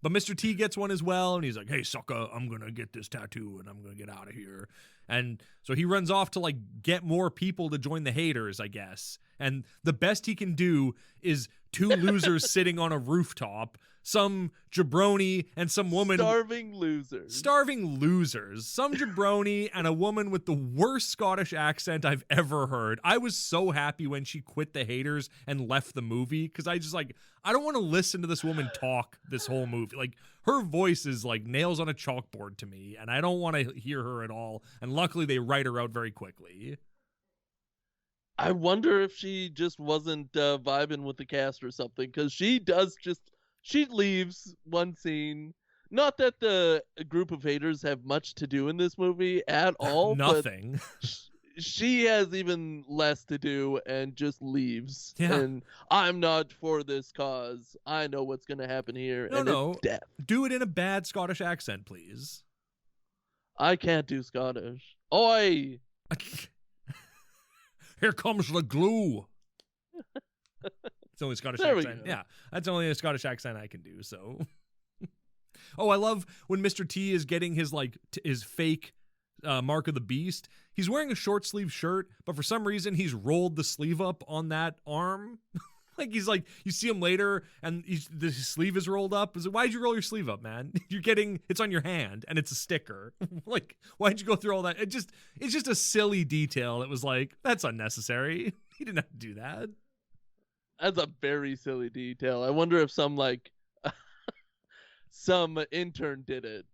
But Mr. T gets one as well, and he's like, hey, sucker, I'm going to get this tattoo, and I'm going to get out of here. And so he runs off to, get more people to join the haters, I guess. And the best he can do is two losers sitting on a rooftop, some jabroni and some woman. Starving losers. Some jabroni and a woman with the worst Scottish accent I've ever heard. I was so happy when she quit the haters and left the movie, because I just I don't want to listen to this woman talk this whole movie. Her voice is nails on a chalkboard to me, and I don't want to hear her at all. And luckily they write her out very quickly. I wonder if she just wasn't vibing with the cast or something, because she leaves one scene. Not that the group of haters have much to do in this movie at all. Nothing. But she has even less to do and just leaves. Yeah. And I'm not for this cause. I know what's going to happen here. It's death. Do it in a bad Scottish accent, please. I can't do Scottish. Oi! Here comes the glue. It's only a Scottish accent. Yeah, that's only a Scottish accent I can do, so. Oh, I love when Mr. T is getting his his fake Mark of the Beast. He's wearing a short sleeve shirt, but for some reason he's rolled the sleeve up on that arm. He's you see him later and the sleeve is rolled up. Why'd you roll your sleeve up, man? It's on your hand and it's a sticker. Why'd you go through all that? It's just a silly detail. It was that's unnecessary. He didn't have to do that. That's a very silly detail. I wonder if some some intern did it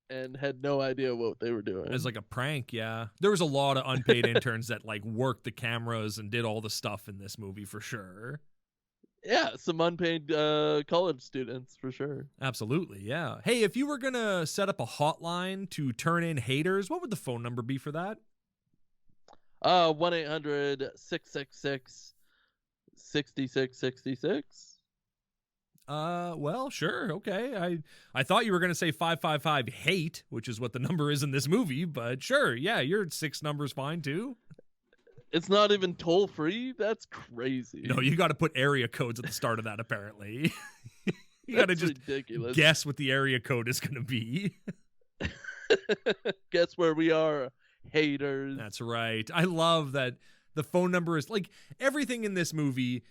and had no idea what they were doing. As a prank, yeah. There was a lot of unpaid interns that worked the cameras and did all the stuff in this movie for sure. Yeah, some unpaid college students for sure. Absolutely, yeah. Hey, if you were going to set up a hotline to turn in haters, what would the phone number be for that? 1-800-666-6666. Well, sure, okay. I thought you were going to say 555-HATE, which is what the number is in this movie, but sure, yeah, your 6 number's fine too. It's not even toll free? That's crazy. No, you got to put area codes at the start of that, apparently. You got to just ridiculous. Guess what the area code is going to be. Guess where we are, haters. That's right. I love that the phone number is everything in this movie.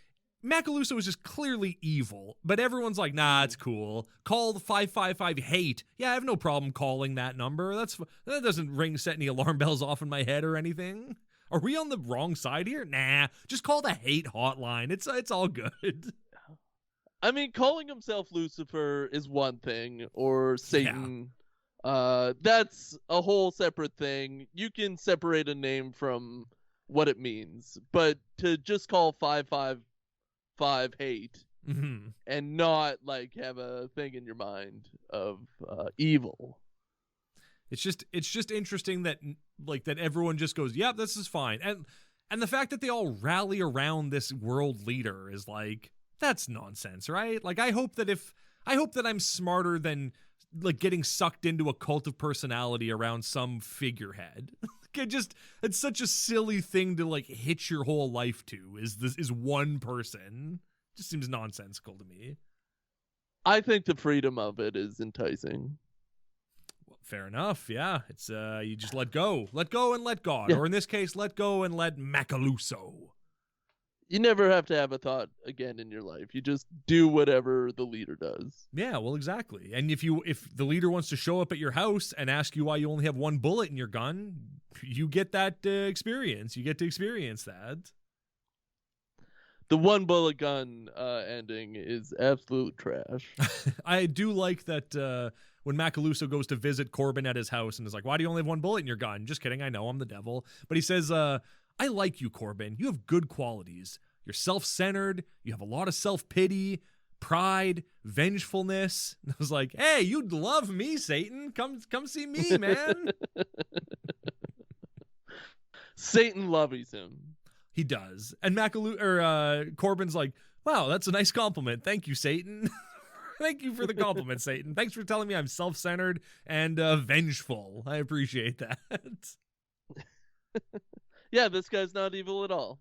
Macaluso is just clearly evil, but everyone's nah, it's cool. Call the 555-HATE. Yeah, I have no problem calling that number. That doesn't set any alarm bells off in my head or anything. Are we on the wrong side here? Nah, just call the hate hotline. It's all good. I mean, calling himself Lucifer is one thing, or Satan. Yeah. That's a whole separate thing. You can separate a name from what it means, but to just call 555-HATE and not have a thing in your mind of evil. It's just interesting that that everyone just goes, "Yep, this is fine." And the fact that they all rally around this world leader is that's nonsense, right? I hope that I'm smarter than getting sucked into a cult of personality around some figurehead. It's such a silly thing to hitch your whole life to is one person. Just seems nonsensical to me. I think the freedom of it is enticing. Fair enough, yeah. It's you just let go and let God, or in this case, let go and let Macaluso. You never have to have a thought again in your life. You just do whatever the leader does. Yeah, well, exactly. And if the leader wants to show up at your house and ask you why you only have one bullet in your gun, you get that experience. You get to experience that. The one bullet gun ending is absolute trash. I do like that. When Macaluso goes to visit Corbin at his house and is why do you only have one bullet in your gun? Just kidding, I know, I'm the devil. But he says, I like you, Corbin. You have good qualities. You're self-centered. You have a lot of self-pity, pride, vengefulness. And I was like, hey, you'd love me, Satan. Come see me, man. Satan loves him. He does. And Corbin's like, wow, that's a nice compliment. Thank you, Satan. Thank you for the compliment, Satan. Thanks for telling me I'm self-centered and vengeful. I appreciate that. Yeah, this guy's not evil at all.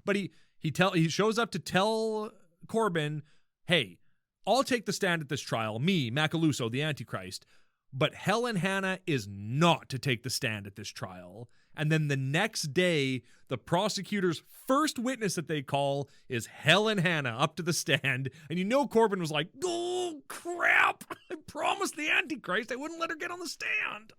But he shows up to tell Corbin, hey, I'll take the stand at this trial, me, Macaluso, the Antichrist, but Helen Hannah is not to take the stand at this trial. And then the next day, the prosecutor's first witness that they call is Helen Hannah up to the stand. And you know Corbin was like, oh, crap. I promised the Antichrist I wouldn't let her get on the stand.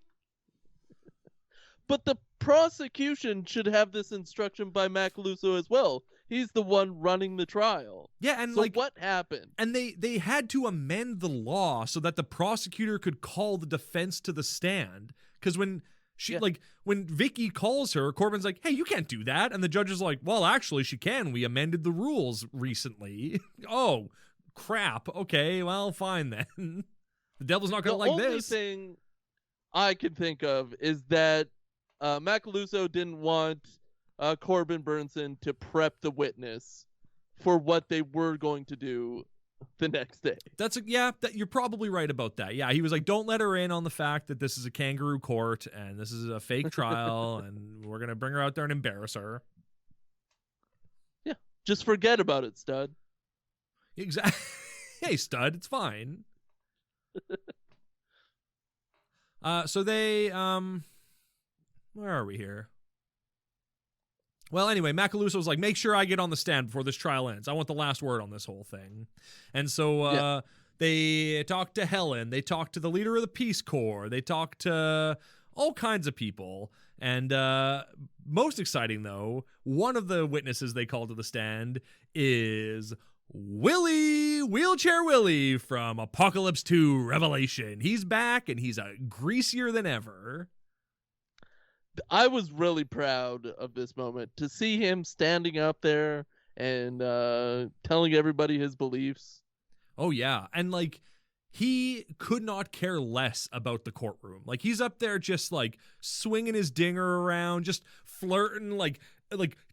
But the prosecution should have this instruction by Macaluso as well. He's the one running the trial. Yeah, and so what happened? And they had to amend the law so that the prosecutor could call the defense to the stand. Because when when Vicky calls her, Corbin's like, hey, you can't do that. And the judge is like, well, actually, she can. We amended the rules recently. Oh, crap. Okay, well, fine then. The devil's not going to like this. The only thing I can think of is that Macaluso didn't want Corbin Burnson to prep the witness for what they were going to do the next day. You're probably right about that. Yeah, he was like, don't let her in on the fact that this is a kangaroo court and this is a fake trial and we're going to bring her out there and embarrass her. Yeah, just forget about it, stud. Exactly. Hey, stud, it's fine. So they, where are we here? Well, anyway, Macaluso was like, make sure I get on the stand before this trial ends. I want the last word on this whole thing. And so they talked to Helen. They talked to the leader of the Peace Corps. They talked to all kinds of people. And most exciting, though, one of the witnesses they called to the stand is Willie, Wheelchair Willie from Apocalypse 2 Revelation. He's back, and he's greasier than ever. I was really proud of this moment to see him standing up there and telling everybody his beliefs. Oh, yeah. And like, he could not care less about the courtroom. Like, he's up there just like swinging his dinger around, just flirting, like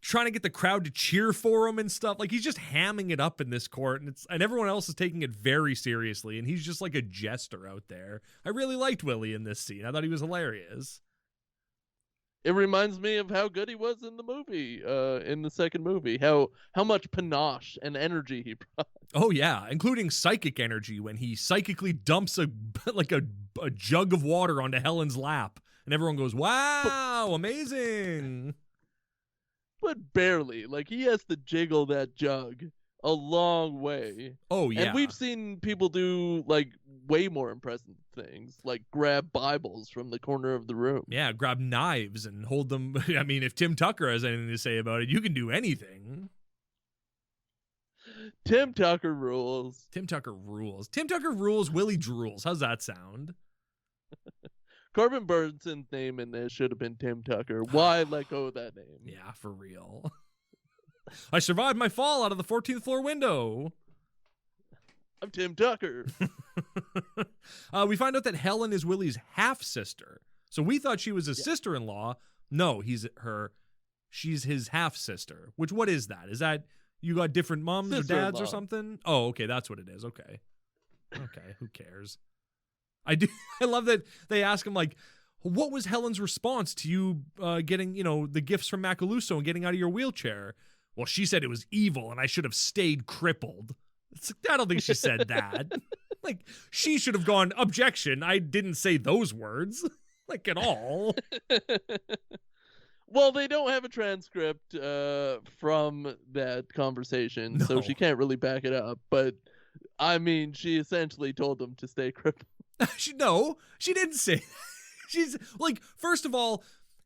trying to get the crowd to cheer for him and stuff. Like, he's just hamming it up in this court, and everyone else is taking it very seriously. And he's just like a jester out there. I really liked Willie in this scene. I thought he was hilarious. It reminds me of how good he was in the movie, in the second movie. How much panache and energy he brought. Oh yeah, including psychic energy when he psychically dumps a jug of water onto Helen's lap, and everyone goes, "Wow, amazing!" But barely. Like, he has to jiggle that jug a long way. Oh yeah, and we've seen people do like way more impressive things, like grab Bibles from the corner of the room. Yeah, grab knives and hold them. I mean, if Tim Tucker has anything to say about it, you can do anything. Tim Tucker rules. Tim Tucker rules. Tim Tucker rules. Willie drools. How's that sound? Corbin Burnson's name in this should have been Tim Tucker. Why let go of that name? Yeah, for real. I survived my fall out of the 14th floor window. I'm Tim Tucker. We find out that Helen is Willie's half-sister. So we thought she was his sister-in-law. No, she's his half-sister. Which, what is that? Is that you got different moms or dads or something? Oh, okay, that's what it is. Okay, who cares? I love that they ask him, like, what was Helen's response to you getting, the gifts from Macaluso and getting out of your wheelchair? Well, she said it was evil and I should have stayed crippled. I don't think she said that. Like, she should have gone, objection, I didn't say those words. Like, at all. Well, they don't have a transcript from that conversation, so she can't really back it up. But, I mean, she essentially told them to stay crippled. She didn't say that. She's, like, first of all,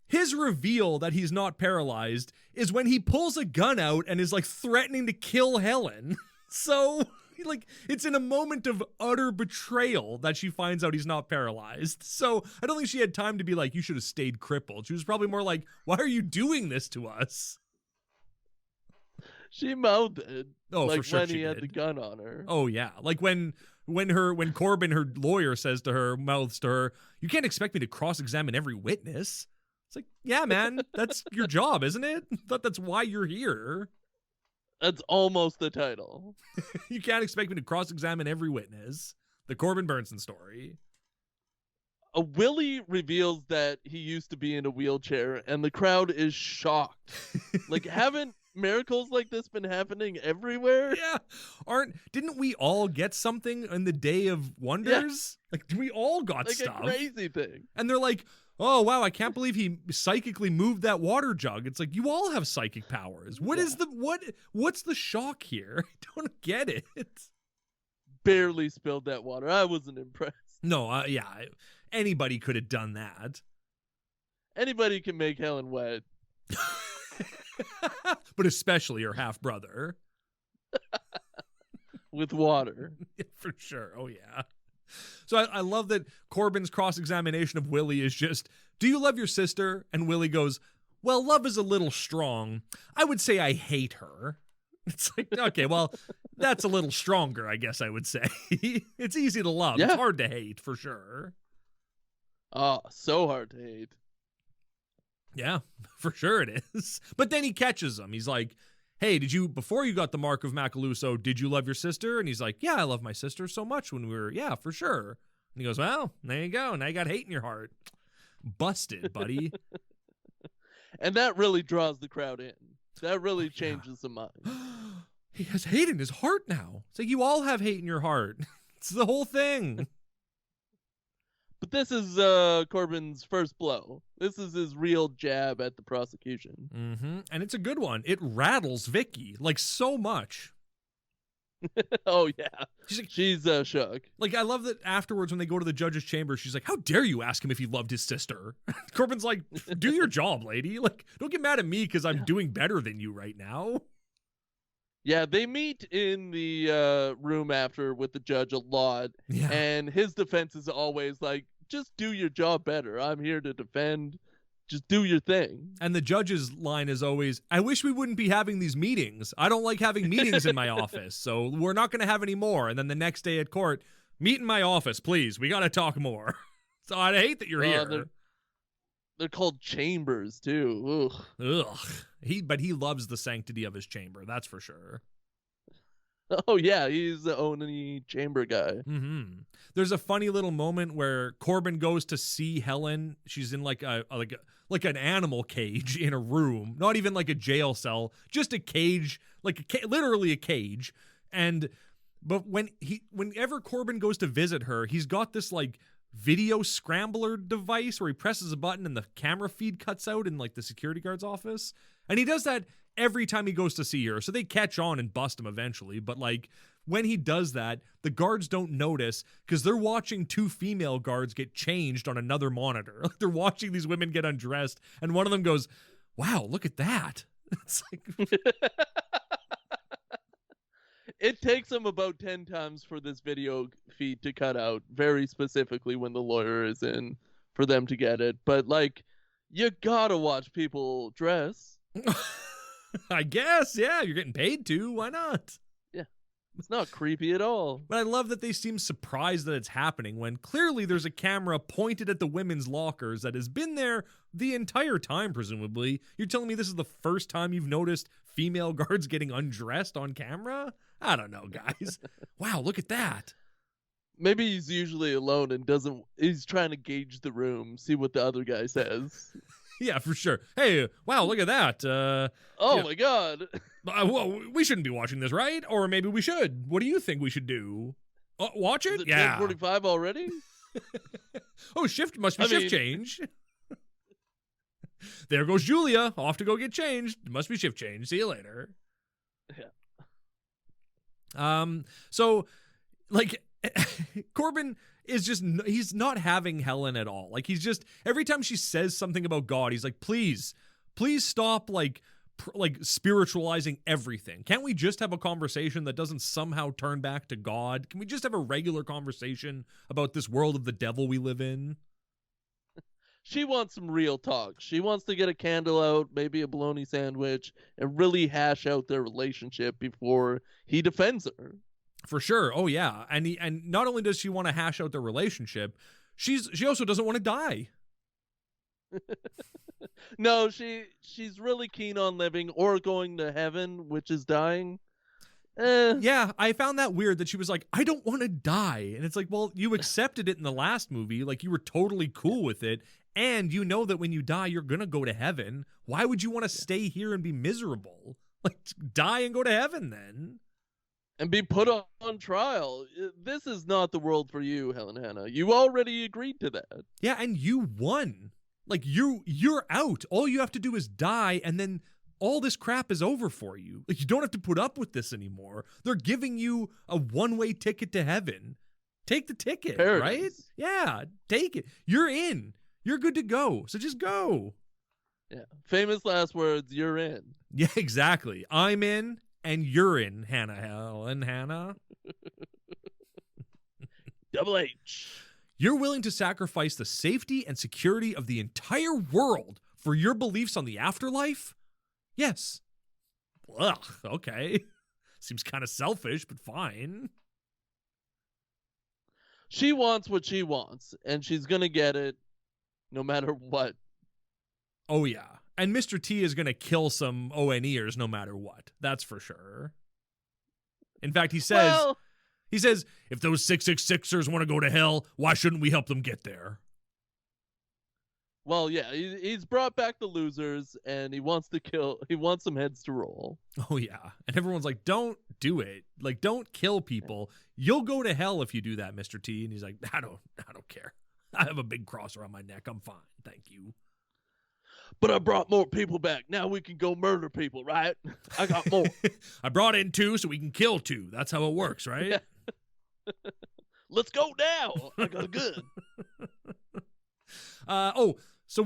his reveal that he's not paralyzed is when he pulls a gun out and is, like, threatening to kill Helen. So, like, it's in a moment of utter betrayal that she finds out he's not paralyzed. So, I don't think she had time to be like, you should have stayed crippled. She was probably more like, why are you doing this to us? She mouthed it. Oh, like for sure when she he had did. the gun on her. Oh yeah, like when Corbin, her lawyer, says to her, mouths to her, "You can't expect me to cross-examine every witness." It's like, yeah, man, that's your job, isn't it? I thought that's why you're here. That's almost the title. You can't expect me to cross-examine every witness. The Corbin Burnson story. Willie reveals that he used to be in a wheelchair, and the crowd is shocked. Like, haven't miracles like this been happening everywhere? Yeah. Didn't we all get something in the Day of Wonders? Yeah. Like, we all got like stuff. A crazy thing. And they're like, oh, wow, I can't believe he psychically moved that water jug. It's like, you all have psychic powers. What's the shock here? I don't get it. Barely spilled that water. I wasn't impressed. No, yeah. Anybody could have done that. Anybody can make Helen wet. But especially her half-brother. With water. Yeah, for sure. Oh, yeah. So I love that Corbin's cross-examination of Willie is just, do you love your sister? And Willie goes, well, love is a little strong. I would say I hate her. It's like, okay, well, that's a little stronger, I guess I would say. It's easy to love. Yeah. It's hard to hate, for sure. Oh, so hard to hate. Yeah, for sure it is. But then he catches him. He's like, hey, before you got the mark of Macaluso, did you love your sister? And he's like, yeah, I love my sister so much when we were, yeah, for sure. And he goes, well, there you go. Now you got hate in your heart. Busted, buddy. And that really draws the crowd in. That really changes the mind. He has hate in his heart now. It's like, you all have hate in your heart. It's the whole thing. But this is Corbin's first blow. This is his real jab at the prosecution. Mm-hmm. And it's a good one. It rattles Vicky, like, so much. Oh, yeah. She's shook. Like, I love that afterwards when they go to the judge's chamber, she's like, how dare you ask him if he loved his sister? Corbin's like, do your job, lady. Like, don't get mad at me because I'm doing better than you right now. Yeah, they meet in the room after with the judge a lot. Yeah. And his defense is always like, just do your job better. I'm here to defend. Just do your thing. And the judge's line is always, I wish we wouldn't be having these meetings. I don't like having meetings in my office, so we're not going to have any more. And then the nenext day at court, meet in my office, please. We got to talk more. So I hate that you're here. They're called chambers, too. Ugh. But he loves the sanctity of his chamber, that's for sure. Oh, yeah, he's the O.N.E chamber guy. Mm-hmm. There's a funny little moment where Corbin goes to see Helen. She's in like an animal cage in a room, not even like a jail cell, just a cage, literally a cage. But whenever Corbin goes to visit her, he's got this like video scrambler device where he presses a button and the camera feed cuts out in like the security guard's office. And he does that every time he goes to see her. So they catch on and bust him eventually. But like when he does that, the guards don't notice because they're watching two female guards get changed on another monitor. They're watching these women get undressed. And one of them goes, wow, look at that. It's like... It takes them about 10 times for this video feed to cut out, very specifically when the lawyer is in, for them to get it. But, like, you gotta watch people dress. I guess, yeah. You're getting paid to. Why not? Yeah. It's not creepy at all. But I love that they seem surprised that it's happening when clearly there's a camera pointed at the women's lockers that has been there the entire time, presumably. You're telling me this is the first time you've noticed female guards getting undressed on camera? I don't know, guys. Wow, look at that. Maybe he's usually alone and he's trying to gauge the room, see what the other guy says. Yeah, for sure. Hey, wow, look at that. My God. Well, we shouldn't be watching this, right? Or maybe we should. What do you think we should do? Watch it? Is it 10:45 already? Oh, shift change. There goes Julia, off to go get changed. Must be shift change. See you later. Yeah. So, like, Corbin is just, he's not having Helen at all. Like, he's just, every time she says something about God, he's like, please stop, like spiritualizing everything. Can't we just have a conversation that doesn't somehow turn back to God? Can we just have a regular conversation about this world of the devil we live in? she wants some real talk. She wants to get a candle out, maybe a bologna sandwich, and really hash out their relationship before he defends her. For sure. Oh yeah. And not only does she want to hash out their relationship, she also doesn't want to die. No, she's really keen on living or going to heaven, which is dying. Yeah, I found that weird that she was like, I don't want to die. And it's like, well, you accepted it in the last movie. Like, you were totally cool with it. And you know that when you die, you're going to go to heaven. Why would you want to stay here and be miserable? Like, die and go to heaven then. And be put on trial. This is not the world for you, Helen Hannah. You already agreed to that. Yeah, and you won. Like, you're out. All you have to do is die, and then all this crap is over for you. Like, you don't have to put up with this anymore. They're giving you a one-way ticket to heaven. Take the ticket, Paradise. Right? Yeah, take it. You're in. You're good to go. So just go. Yeah. Famous last words, you're in. Yeah, exactly. I'm in, and you're in, Helen Hannah. Double H. You're willing to sacrifice the safety and security of the entire world for your beliefs on the afterlife? Yes. Ugh, okay. Seems kind of selfish, but fine. She wants what she wants, and she's going to get it no matter what. Oh, yeah. And Mr. T is going to kill some O.N.Eers no matter what. That's for sure. In fact, he says, if those 666ers want to go to hell, why shouldn't we help them get there? Well, yeah, he's brought back the losers, and he wants some heads to roll. Oh, yeah. And everyone's like, don't do it. Like, don't kill people. You'll go to hell if you do that, Mr. T. And he's like, I don't care. I have a big cross around my neck. I'm fine. Thank you. But I brought more people back. Now we can go murder people, right? I got more. I brought in 2 so we can kill 2. That's how it works, right? Yeah. Let's go now. I got a gun. So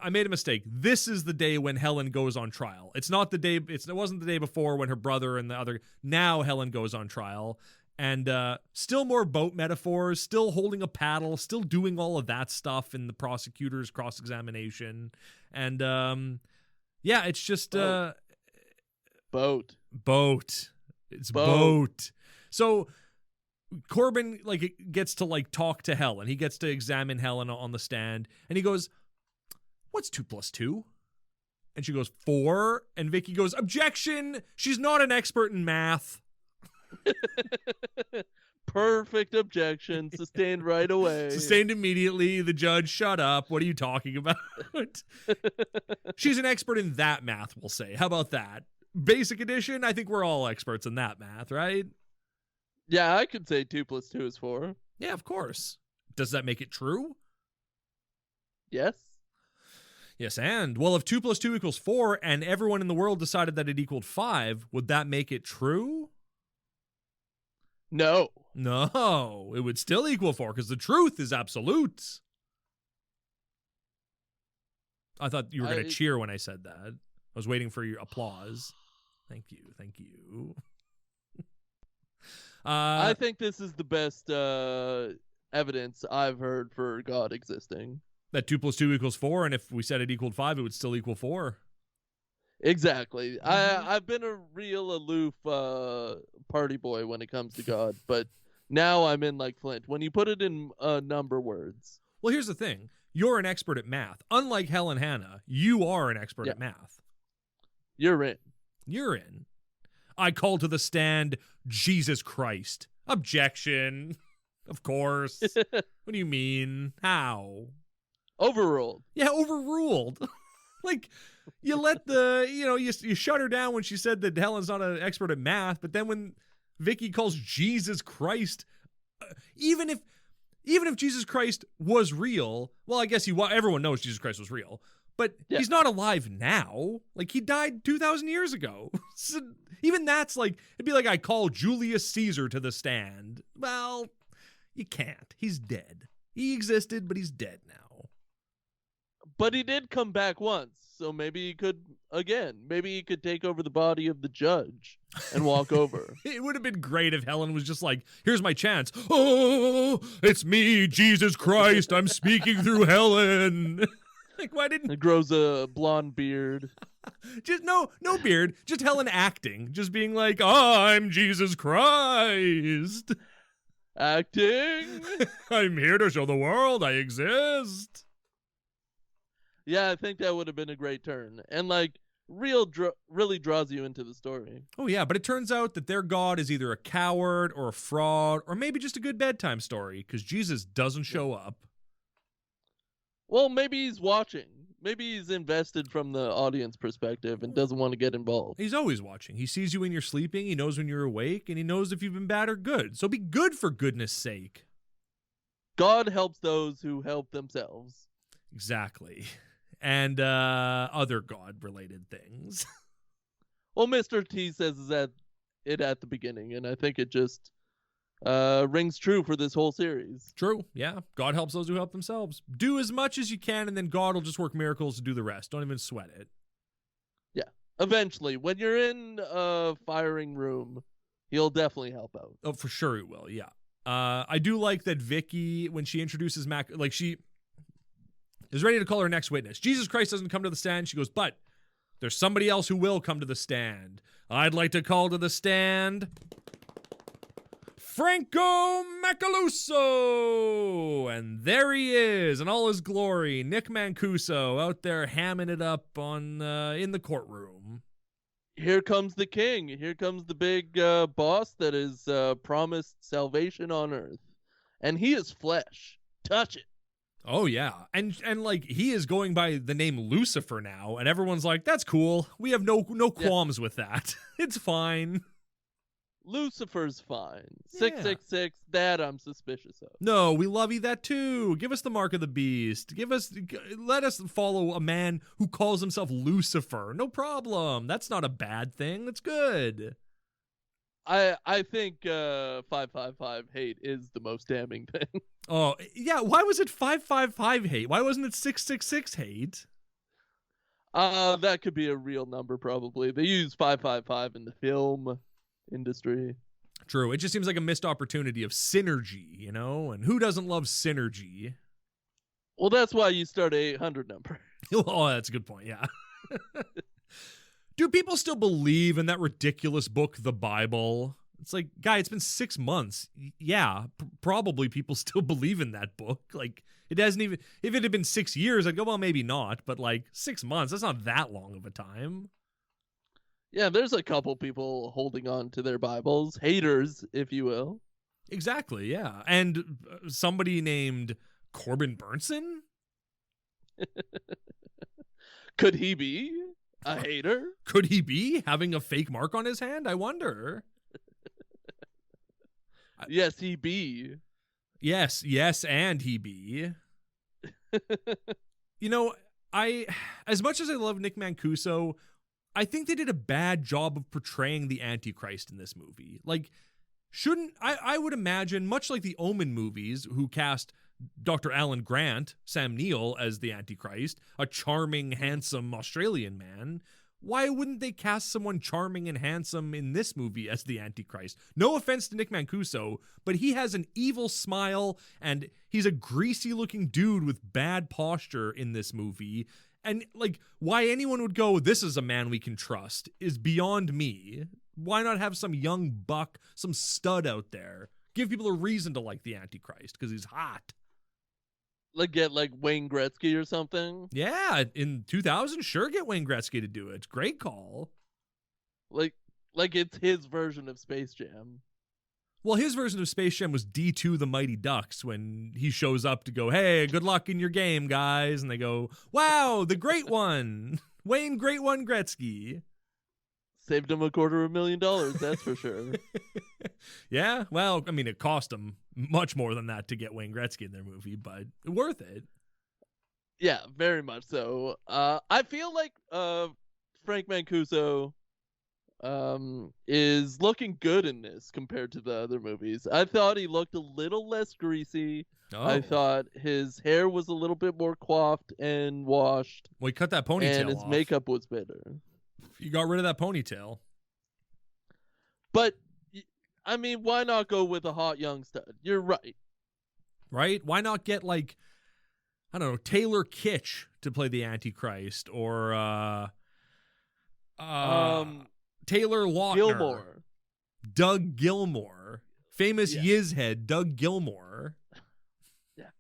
I made a mistake. This is the day when Helen goes on trial. It's not the day, it wasn't the day before when her brother and the other, now Helen goes on trial. And still more boat metaphors, still holding a paddle, still doing all of that stuff in the prosecutor's cross-examination. And yeah, it's just boat. It's boat. So Corbin gets to talk to Helen. He gets to examine Helen on the stand, and he goes, "What's 2 + 2?" And she goes, 4. And Vicky goes, "Objection! She's not an expert in math." Perfect objection. Sustained right away. Sustained immediately. The judge, shut up. What are you talking about? She's an expert in that math, we'll say. How about that? Basic addition, I think we're all experts in that math, right? Yeah, I could say 2 + 2 is 4. Yeah, of course. Does that make it true? Yes. Yes, and, well, if 2 + 2 = 4 and everyone in the world decided that it equaled 5, would that make it true? No. No, it would still equal 4 because the truth is absolute. I thought you were going to cheer when I said that. I was waiting for your applause. Thank you. Thank you. I think this is the best evidence I've heard for God existing. That 2 + 2 = 4, and if we said it equaled 5, it would still equal 4. Exactly. I've been a real aloof party boy when it comes to God, but now I'm in like Flint. When you put it in number words. Well, here's the thing. You're an expert at math. Unlike Helen Hannah, you are an expert at math. You're in. You're in. I call to the stand Jesus Christ. Objection. Of course. What do you mean? How? Overruled. Yeah, overruled. You let you shut her down when she said that Helen's not an expert at math, but then when Vicky calls Jesus Christ, even if Jesus Christ was real, well, I guess everyone knows Jesus Christ was real, but he's not alive now. He died 2,000 years ago. So even that's it'd be like I call Julius Caesar to the stand. Well, you can't. He's dead. He existed, but he's dead now. But he did come back once, so maybe he could again. Maybe he could take over the body of the judge and walk over. It would have been great if Helen was just like, here's my chance. Oh, it's me, Jesus Christ. I'm speaking through Helen. Like, why didn't... It grows a blonde beard. Just no beard. Just Helen acting. Just being like, I'm Jesus Christ. Acting? I'm here to show the world I exist. Yeah, I think that would have been a great turn. And, like, really draws you into the story. Oh, yeah, but it turns out that their God is either a coward or a fraud or maybe just a good bedtime story because Jesus doesn't show up. Well, maybe he's watching. Maybe he's invested from the audience perspective and doesn't want to get involved. He's always watching. He sees you when you're sleeping. He knows when you're awake, and he knows if you've been bad or good. So be good for goodness sake. God helps those who help themselves. Exactly. And other God-related things. Well, Mr. T says that it at the beginning, and I think it just rings true for this whole series. True, yeah. God helps those who help themselves. Do as much as you can, and then God will just work miracles to do the rest. Don't even sweat it. Yeah, eventually. When you're in a firing room, he'll definitely help out. Oh, for sure he will, yeah. I do like that Vicky, when she introduces Mac, like she is ready to call her next witness. Jesus Christ doesn't come to the stand. She goes, but there's somebody else who will come to the stand. I'd like to call to the stand Franco Macaluso. And there he is in all his glory. Nick Mancuso out there hamming it up on in the courtroom. Here comes the king. Here comes the big boss that is promised salvation on earth. And he is flesh. Touch it. Oh, yeah. And like, he is going by the name Lucifer now, and everyone's like, that's cool. We have no qualms with that. It's fine. Lucifer's fine. 666, that I'm suspicious of. No, we love you that too. Give us the mark of the beast. Let us follow a man who calls himself Lucifer. No problem. That's not a bad thing. That's good. I think 555 hate is the most damning thing. Oh, yeah. Why was it 555 hate? Why wasn't it 666 hate? That could be a real number, probably. They use 555 in the film industry. True. It just seems like a missed opportunity of synergy, you know? And who doesn't love synergy? Well, that's why you start a 800 number. Oh, that's a good point. Yeah. Do people still believe in that ridiculous book, the Bible? It's like, guy, it's been 6 months. Yeah, probably people still believe in that book. Like, it hasn't even, if it had been 6 years, I'd go, well, maybe not. But like 6 months, that's not that long of a time. Yeah, there's a couple people holding on to their Bibles. Haters, if you will. Exactly, yeah. And somebody named Corbin Burnson? Could he be a hater? Could he be having a fake mark on his hand? I wonder. Yes, he be. Yes, and he be. You know, as much as I love Nick Mancuso, I think they did a bad job of portraying the Antichrist in this movie. Like, I would imagine, much like the Omen movies, who cast Dr. Alan Grant, Sam Neill, as the Antichrist, a charming, handsome Australian man, why wouldn't they cast someone charming and handsome in this movie as the Antichrist? No offense to Nick Mancuso, but he has an evil smile, and he's a greasy-looking dude with bad posture in this movie. And, like, why anyone would go, this is a man we can trust, is beyond me. Why not have some young buck, some stud out there? Give people a reason to like the Antichrist, because he's hot. Like, get, like, Wayne Gretzky or something? Yeah, in 2000, sure, get Wayne Gretzky to do it. Great call. Like it's his version of Space Jam. Well, his version of Space Jam was D2 the Mighty Ducks when he shows up to go, hey, good luck in your game, guys. And they go, wow, the great one. Wayne Great One Gretzky. Saved him $250,000, that's for sure. Yeah, well, I mean, it cost them much more than that to get Wayne Gretzky in their movie, but worth it. Yeah, very much so. I feel like Frank Mancuso is looking good in this compared to the other movies. I thought he looked a little less greasy, Oh. I thought his hair was a little bit more coiffed and washed. Well, he cut that ponytail and his off. makeup was better. You got rid of that ponytail. But, I mean, why not go with a hot young stud? You're right. Right? Why not get, like, I don't know, Taylor Kitsch to play the Antichrist, or Taylor Lautner. Gilmore. Doug Gilmore. Famous Yizhead, Doug Gilmore. Yeah.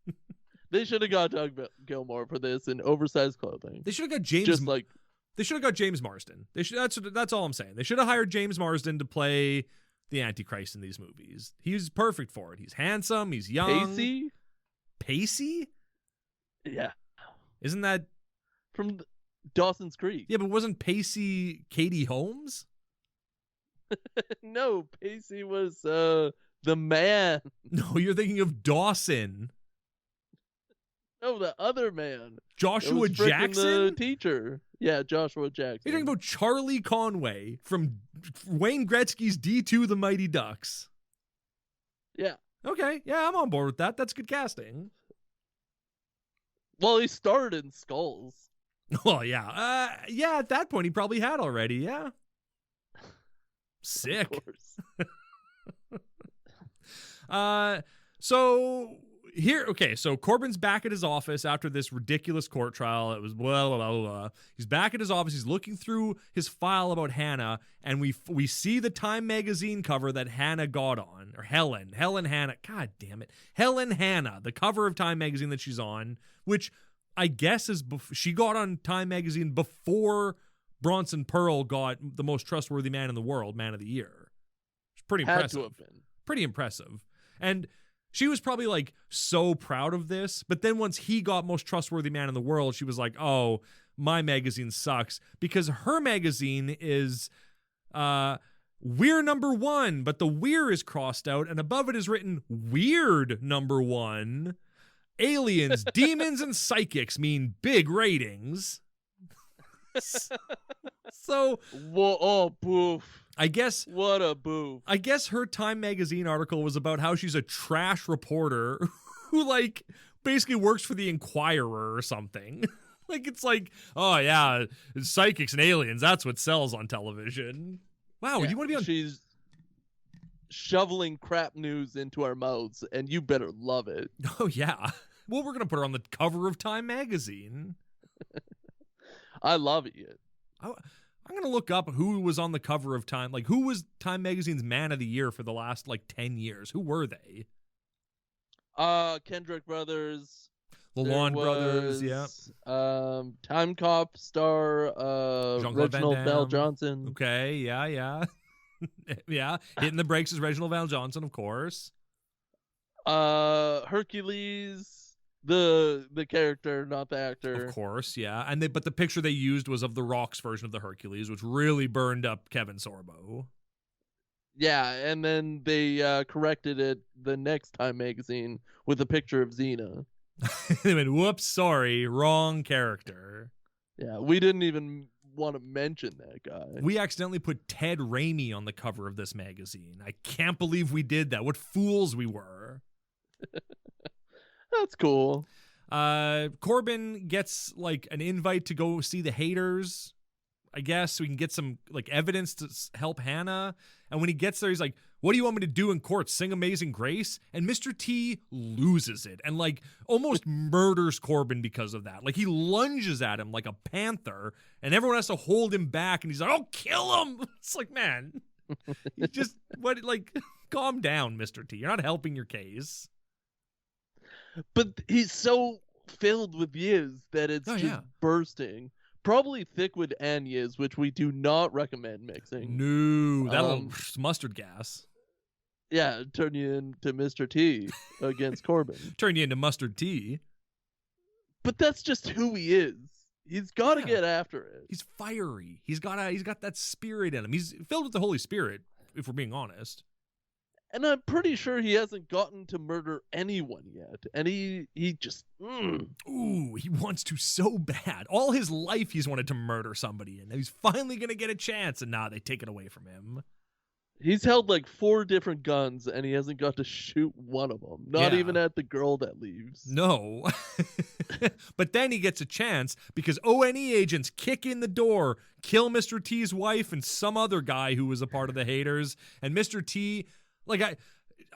They should have got Doug Gilmore for this in oversized clothing. They should have got James. Just like they should have got James Marsden. They should. That's all I'm saying. They should have hired James Marsden to play the Antichrist in these movies. He's perfect for it. He's handsome. He's young. Pacey. Pacey? Yeah. Isn't that from Dawson's Creek? Yeah, but wasn't Pacey Katie Holmes? No, Pacey was the man. No, you're thinking of Dawson. No, the other man. Joshua Jackson? The teacher. Yeah, Joshua Jackson. You're talking about Charlie Conway from Wayne Gretzky's D2 The Mighty Ducks. Yeah. Okay, yeah, I'm on board with that. That's good casting. Well, he starred in Skulls. Well, yeah. Yeah, at that point, he probably had already, yeah. Sick. Of course. So Corbin's back at his office after this ridiculous court trial. It was blah, blah, blah, blah. He's back at his office. He's looking through his file about Hannah, and we see the Time magazine cover that Hannah got on, or Helen Hannah. God damn it. Helen Hannah, the cover of Time magazine that she's on, which I guess she got on Time magazine before Bronson Pearl got the most trustworthy man in the world, Man of the Year. It's pretty impressive. Had to have been. Pretty impressive. And she was probably like so proud of this, but then once he got most trustworthy man in the world, she was like, oh, my magazine sucks, because her magazine is We're number one, but the we're is crossed out, and above it is written Weird number one. Aliens, demons, and psychics mean big ratings. So, whoa, oh, boof. I guess what a boof. I guess her Time magazine article was about how she's a trash reporter who like basically works for the Inquirer or something. Like it's like, oh yeah, psychics and aliens, that's what sells on television. Wow, yeah, you want to be on? She's shoveling crap news into our mouths, and you better love it. Oh yeah. Well, we're gonna put her on the cover of Time magazine. I love it. I'm gonna look up who was on the cover of Time. Like, who was Time magazine's Man of the Year for the last like 10 years? Who were they? Kendrick Brothers. Lalonde Brothers, yeah. Time Cop star Reginald Val Johnson. Okay, yeah. Yeah. Hitting the brakes is Reginald Val Johnson, of course. Hercules. The character, not the actor. Of course, yeah. But the picture they used was of the Rock's version of the Hercules, which really burned up Kevin Sorbo. Yeah, and then they corrected it the next Time magazine with a picture of Xena. They went, whoops, sorry, wrong character. Yeah, we didn't even want to mention that guy. We accidentally put Ted Raimi on the cover of this magazine. I can't believe we did that. What fools we were. That's cool. Corbin gets like an invite to go see the haters, I guess, so we can get some like evidence to help Hannah. And when he gets there, he's like, what do you want me to do in court? Sing Amazing Grace? And Mr. T loses it and like almost murders Corbin because of that. Like he lunges at him like a panther and everyone has to hold him back. And he's like, oh, kill him. It's like, man, you just calm down, Mr. T. You're not helping your case. But he's so filled with yiz that it's bursting. Probably thick with yiz, which we do not recommend mixing. No, that'll mustard gas. Yeah, turn you into Mr. T against Corbin. Turn you into mustard tea. But that's just who he is. He's got to get after it. He's fiery. He's got that spirit in him. He's filled with the Holy Spirit, if we're being honest. And I'm pretty sure he hasn't gotten to murder anyone yet. And he just... Ooh, he wants to so bad. All his life he's wanted to murder somebody, and he's finally going to get a chance, and they take it away from him. He's held like 4 different guns, and he hasn't got to shoot one of them. Not even at the girl that leaves. No. But then he gets a chance because O.N.E agents kick in the door, kill Mr. T's wife and some other guy who was a part of the haters. And Mr. T, like,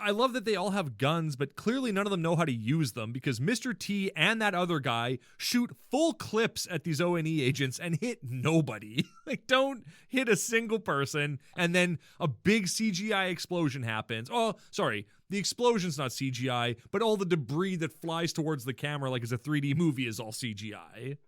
I love that they all have guns, but clearly none of them know how to use them because Mr. T and that other guy shoot full clips at these O.N.E agents and hit nobody. Like, don't hit a single person, and then a big CGI explosion happens. Oh, sorry, the explosion's not CGI, but all the debris that flies towards the camera like it's a 3D movie is all CGI.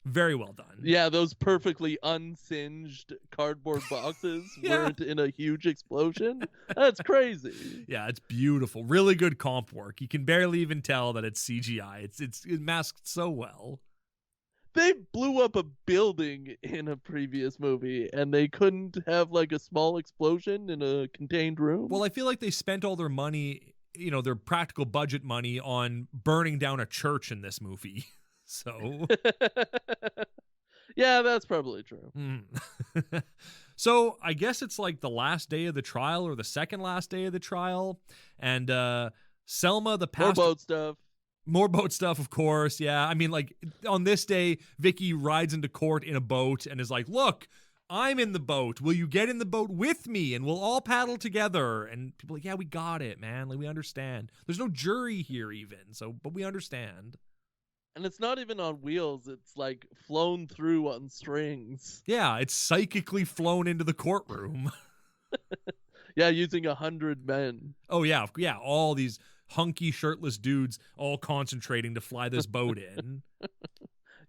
Very well done. Yeah, those perfectly unsinged cardboard boxes weren't in a huge explosion. That's crazy. Yeah, it's beautiful. Really good comp work. You can barely even tell that it's CGI. It masked so well. They blew up a building in a previous movie, and they couldn't have like a small explosion in a contained room. Well, I feel like they spent all their money, their practical budget money on burning down a church in this movie. So, yeah, that's probably true. So I guess it's like the last day of the trial or the second last day of the trial. And Selma, the pastor. More boat stuff, of course. Yeah. I mean, like on this day, Vicky rides into court in a boat and is like, look, I'm in the boat. Will you get in the boat with me? And we'll all paddle together. And people are like, yeah, we got it, man. Like, we understand. There's no jury here even. But we understand. And it's not even on wheels. It's like flown through on strings. Yeah, it's psychically flown into the courtroom. Yeah, using 100 men. Oh, yeah. Yeah, all these hunky, shirtless dudes all concentrating to fly this boat in.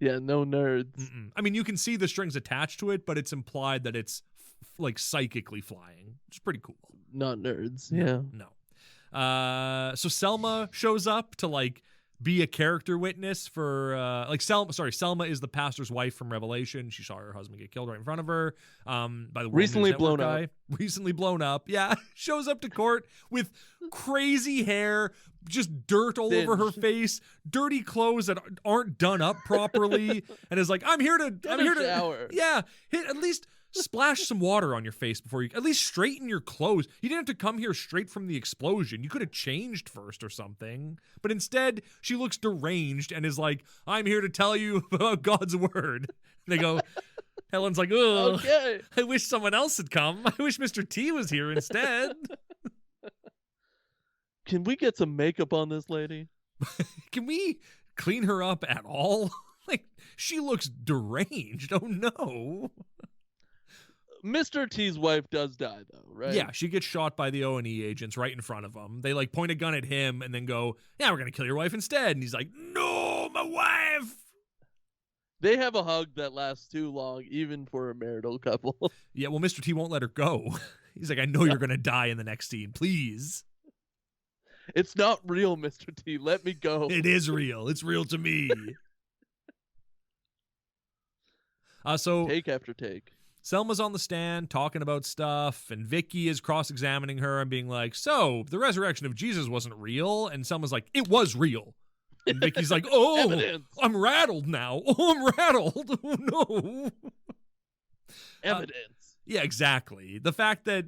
Yeah, no nerds. I mean, you can see the strings attached to it, but it's implied that it's like psychically flying. It's pretty cool. Not nerds, yeah. No. So Selma shows up to like be a character witness for Selma is the pastor's wife from Revelation. She saw her husband get killed right in front of her by the recently blown up. Recently blown up. Yeah, shows up to court with crazy hair, just dirt all over her face, dirty clothes that aren't done up properly, and is like, I'm here to shower. Yeah, at least splash some water on your face before you, at least straighten your clothes. You didn't have to come here straight from the explosion. You could have changed first or something. But instead, she looks deranged and is like, I'm here to tell you about God's word. And they go, Helen's like, oh, okay. I wish someone else had come. I wish Mr. T was here instead. Can we get some makeup on this lady? Can we clean her up at all? Like, she looks deranged. Oh, no. Mr. T's wife does die, though, right? Yeah, she gets shot by the O.N.E agents right in front of him. They, like, point a gun at him and then go, yeah, we're going to kill your wife instead. And he's like, no, my wife! They have a hug that lasts too long, even for a marital couple. Yeah, well, Mr. T won't let her go. He's like, I know you're going to die in the next scene. Please. It's not real, Mr. T. Let me go. It is real. It's real to me. So take after take. Selma's on the stand talking about stuff, and Vicky is cross-examining her and being like, so, the resurrection of Jesus wasn't real? And Selma's like, it was real. And Vicky's like, oh, Evidence. I'm rattled now. Oh, I'm rattled. Oh, no. Evidence. Yeah, exactly. The fact that,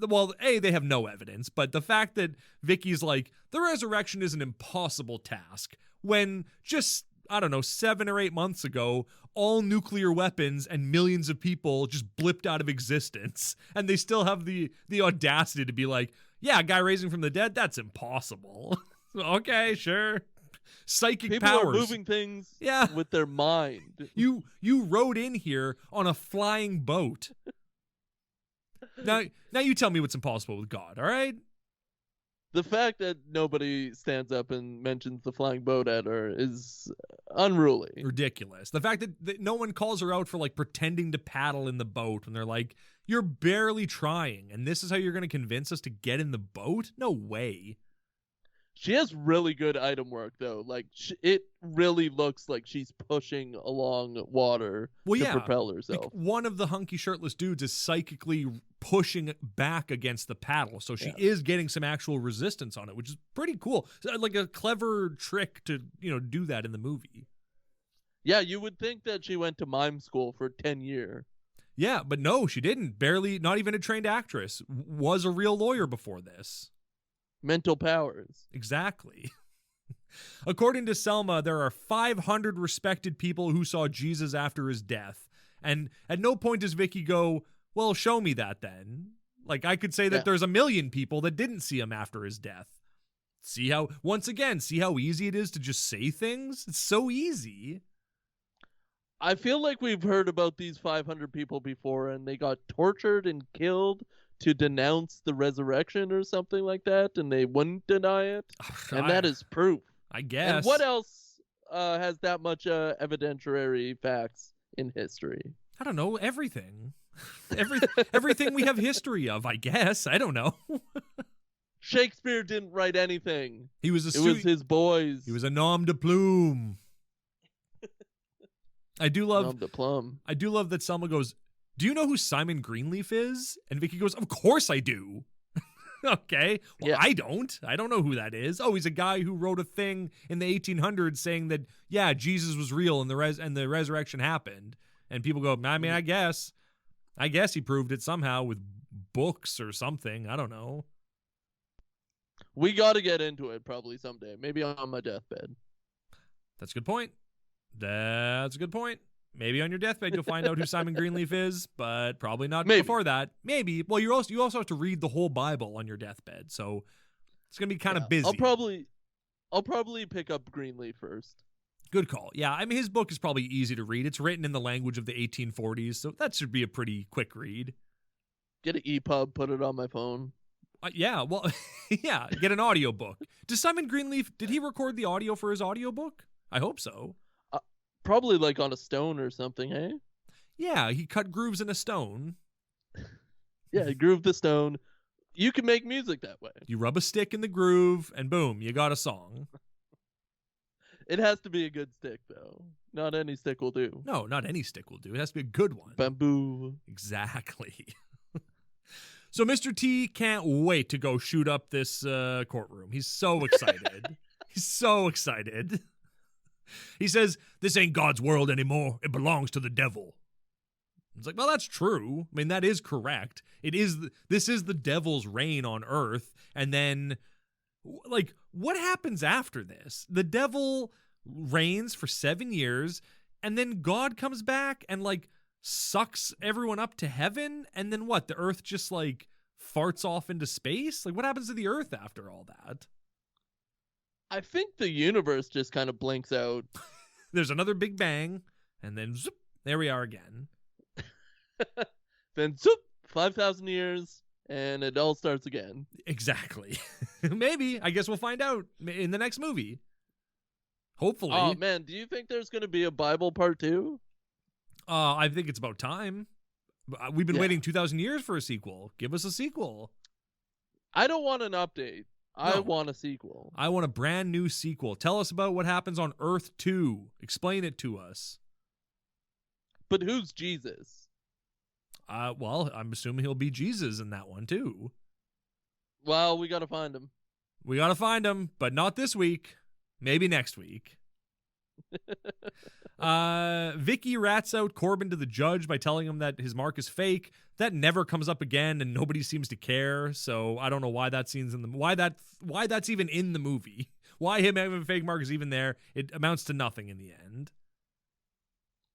well, A, they have no evidence, but the fact that Vicky's like, the resurrection is an impossible task, when just, I don't know, 7 or 8 months ago, all nuclear weapons and millions of people just blipped out of existence. And they still have the audacity to be like, yeah, a guy raising from the dead, that's impossible. Okay, sure. Psychic people powers. People are moving things with their mind. You rode in here on a flying boat. Now you tell me what's impossible with God, all right? The fact that nobody stands up and mentions the flying boat at her is unruly. Ridiculous. The fact that no one calls her out for like pretending to paddle in the boat when they're like, you're barely trying, and this is how you're going to convince us to get in the boat? No way. She has really good item work, though. Like, it really looks like she's pushing along water to propel herself. Like, one of the hunky shirtless dudes is psychically pushing back against the paddle, so she is getting some actual resistance on it, which is pretty cool. Like a clever trick to, do that in the movie. Yeah, you would think that she went to mime school for 10 years. Yeah, but no, she didn't. Barely, not even a trained actress. Was a real lawyer before this. Mental powers. Exactly. According to Selma, there are 500 respected people who saw Jesus after his death. And at no point does Vicky go, well, show me that then. Like, I could say that there's 1 million people that didn't see him after his death. See how easy it is to just say things? It's so easy. I feel like we've heard about these 500 people before, and they got tortured and killed to denounce the resurrection or something like that, and they wouldn't deny it. And that is proof. I guess. And what else has that much evidentiary facts in history? I don't know. Everything. Everything we have history of, I guess. I don't know. Shakespeare didn't write anything. It was his boys. He was a nom de plume. I do love that Selma goes, do you know who Simon Greenleaf is? And Vicky goes, of course I do. Okay. Well, yeah. I don't know who that is. Oh, he's a guy who wrote a thing in the 1800s saying that, yeah, Jesus was real and the resurrection happened. And people go, I mean, I guess he proved it somehow with books or something. I don't know. We got to get into it probably someday. Maybe on my deathbed. That's a good point. Maybe on your deathbed you'll find out who Simon Greenleaf is, but probably not before that. Maybe. Well, you also have to read the whole Bible on your deathbed, so it's gonna be kind of busy. I'll probably pick up Greenleaf first. Good call. Yeah, I mean his book is probably easy to read. It's written in the language of the 1840s, so that should be a pretty quick read. Get an EPUB, put it on my phone. Yeah, well, yeah, get an audiobook. Does Simon Greenleaf, did he record the audio for his audiobook? I hope so. Probably like on a stone or something, hey? Yeah, he cut grooves in a stone. Yeah, he grooved the stone. You can make music that way. You rub a stick in the groove, and boom, you got a song. It has to be a good stick, though. Not any stick will do. No, not any stick will do. It has to be a good one. Bamboo. Exactly. So Mr. T can't wait to go shoot up this courtroom. He's so excited. He's so excited. He says, this ain't God's world anymore. It belongs to the devil. It's like, well, that's true. I mean, that is correct. This is the devil's reign on earth. And then, like, what happens after this? The devil reigns for 7 years, and then God comes back and, like, sucks everyone up to heaven. And then what? The earth just, like, farts off into space? Like, what happens to the earth after all that? I think the universe just kind of blinks out. There's another big bang, and then zoop, there we are again. Then zoop, 5,000 years, and it all starts again. Exactly. Maybe. I guess we'll find out in the next movie. Hopefully. Oh, man, do you think there's going to be a Bible part 2? I think it's about time. We've been waiting 2,000 years for a sequel. Give us a sequel. I don't want an update. I want a sequel. I want a brand new sequel. Tell us about what happens on Earth 2. Explain it to us. But who's Jesus? Well, I'm assuming he'll be Jesus in that one too. Well, we got to find him. We got to find him, but not this week. Maybe next week. Vicky rats out Corbin to the judge by telling him that his mark is fake. That never comes up again, and nobody seems to care. So I don't know why that scene's in the why that's even in the movie. Why him having a fake mark is even there. It amounts to nothing in the end.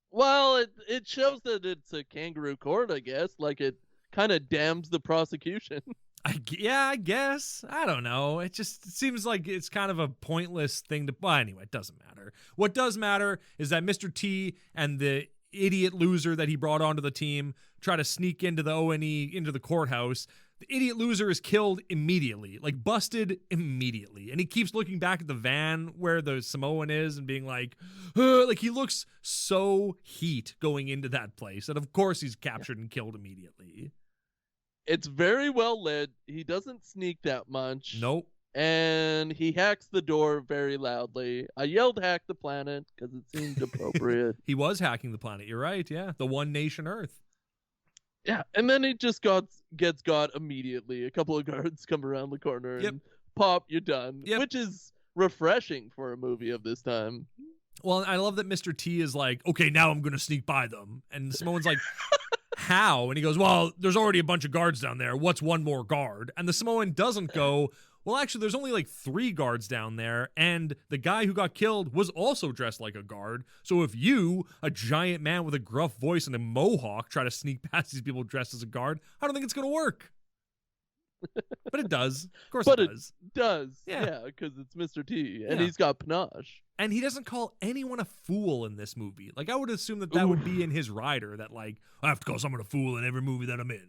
Well, it shows that it's a kangaroo court, I guess. Like it kind of damns the prosecution. I guess. I don't know. It seems like it's kind of a pointless thing to... Well, anyway, it doesn't matter. What does matter is that Mr. T and the idiot loser that he brought onto the team try to sneak into the O.N.E, into the courthouse. The idiot loser is killed immediately, like busted immediately. And he keeps looking back at the van where the Samoan is and being like he looks so heat going into that place. And of course he's captured and killed immediately. It's very well lit. He doesn't sneak that much. Nope. And he hacks the door very loudly. I yelled hack the planet because it seemed appropriate. He was hacking the planet. You're right. Yeah. The one nation Earth. Yeah. And then he just gets got immediately. A couple of guards come around the corner and pop, you're done. Yep. Which is refreshing for a movie of this time. Well, I love that Mr. T is like, okay, now I'm going to sneak by them. And Samoan's like, how? And he goes, well, there's already a bunch of guards down there. What's one more guard? And the Samoan doesn't go, well, actually, there's only like 3 guards down there, and the guy who got killed was also dressed like a guard. So if you, a giant man with a gruff voice and a mohawk, try to sneak past these people dressed as a guard, I don't think it's going to work. But it does. Of course it does. It does. Yeah, because it's Mr. T, and Yeah. he's got panache. And he doesn't call anyone a fool in this movie. Like, I would assume that would be in his rider, that, like, I have to call someone a fool in every movie that I'm in.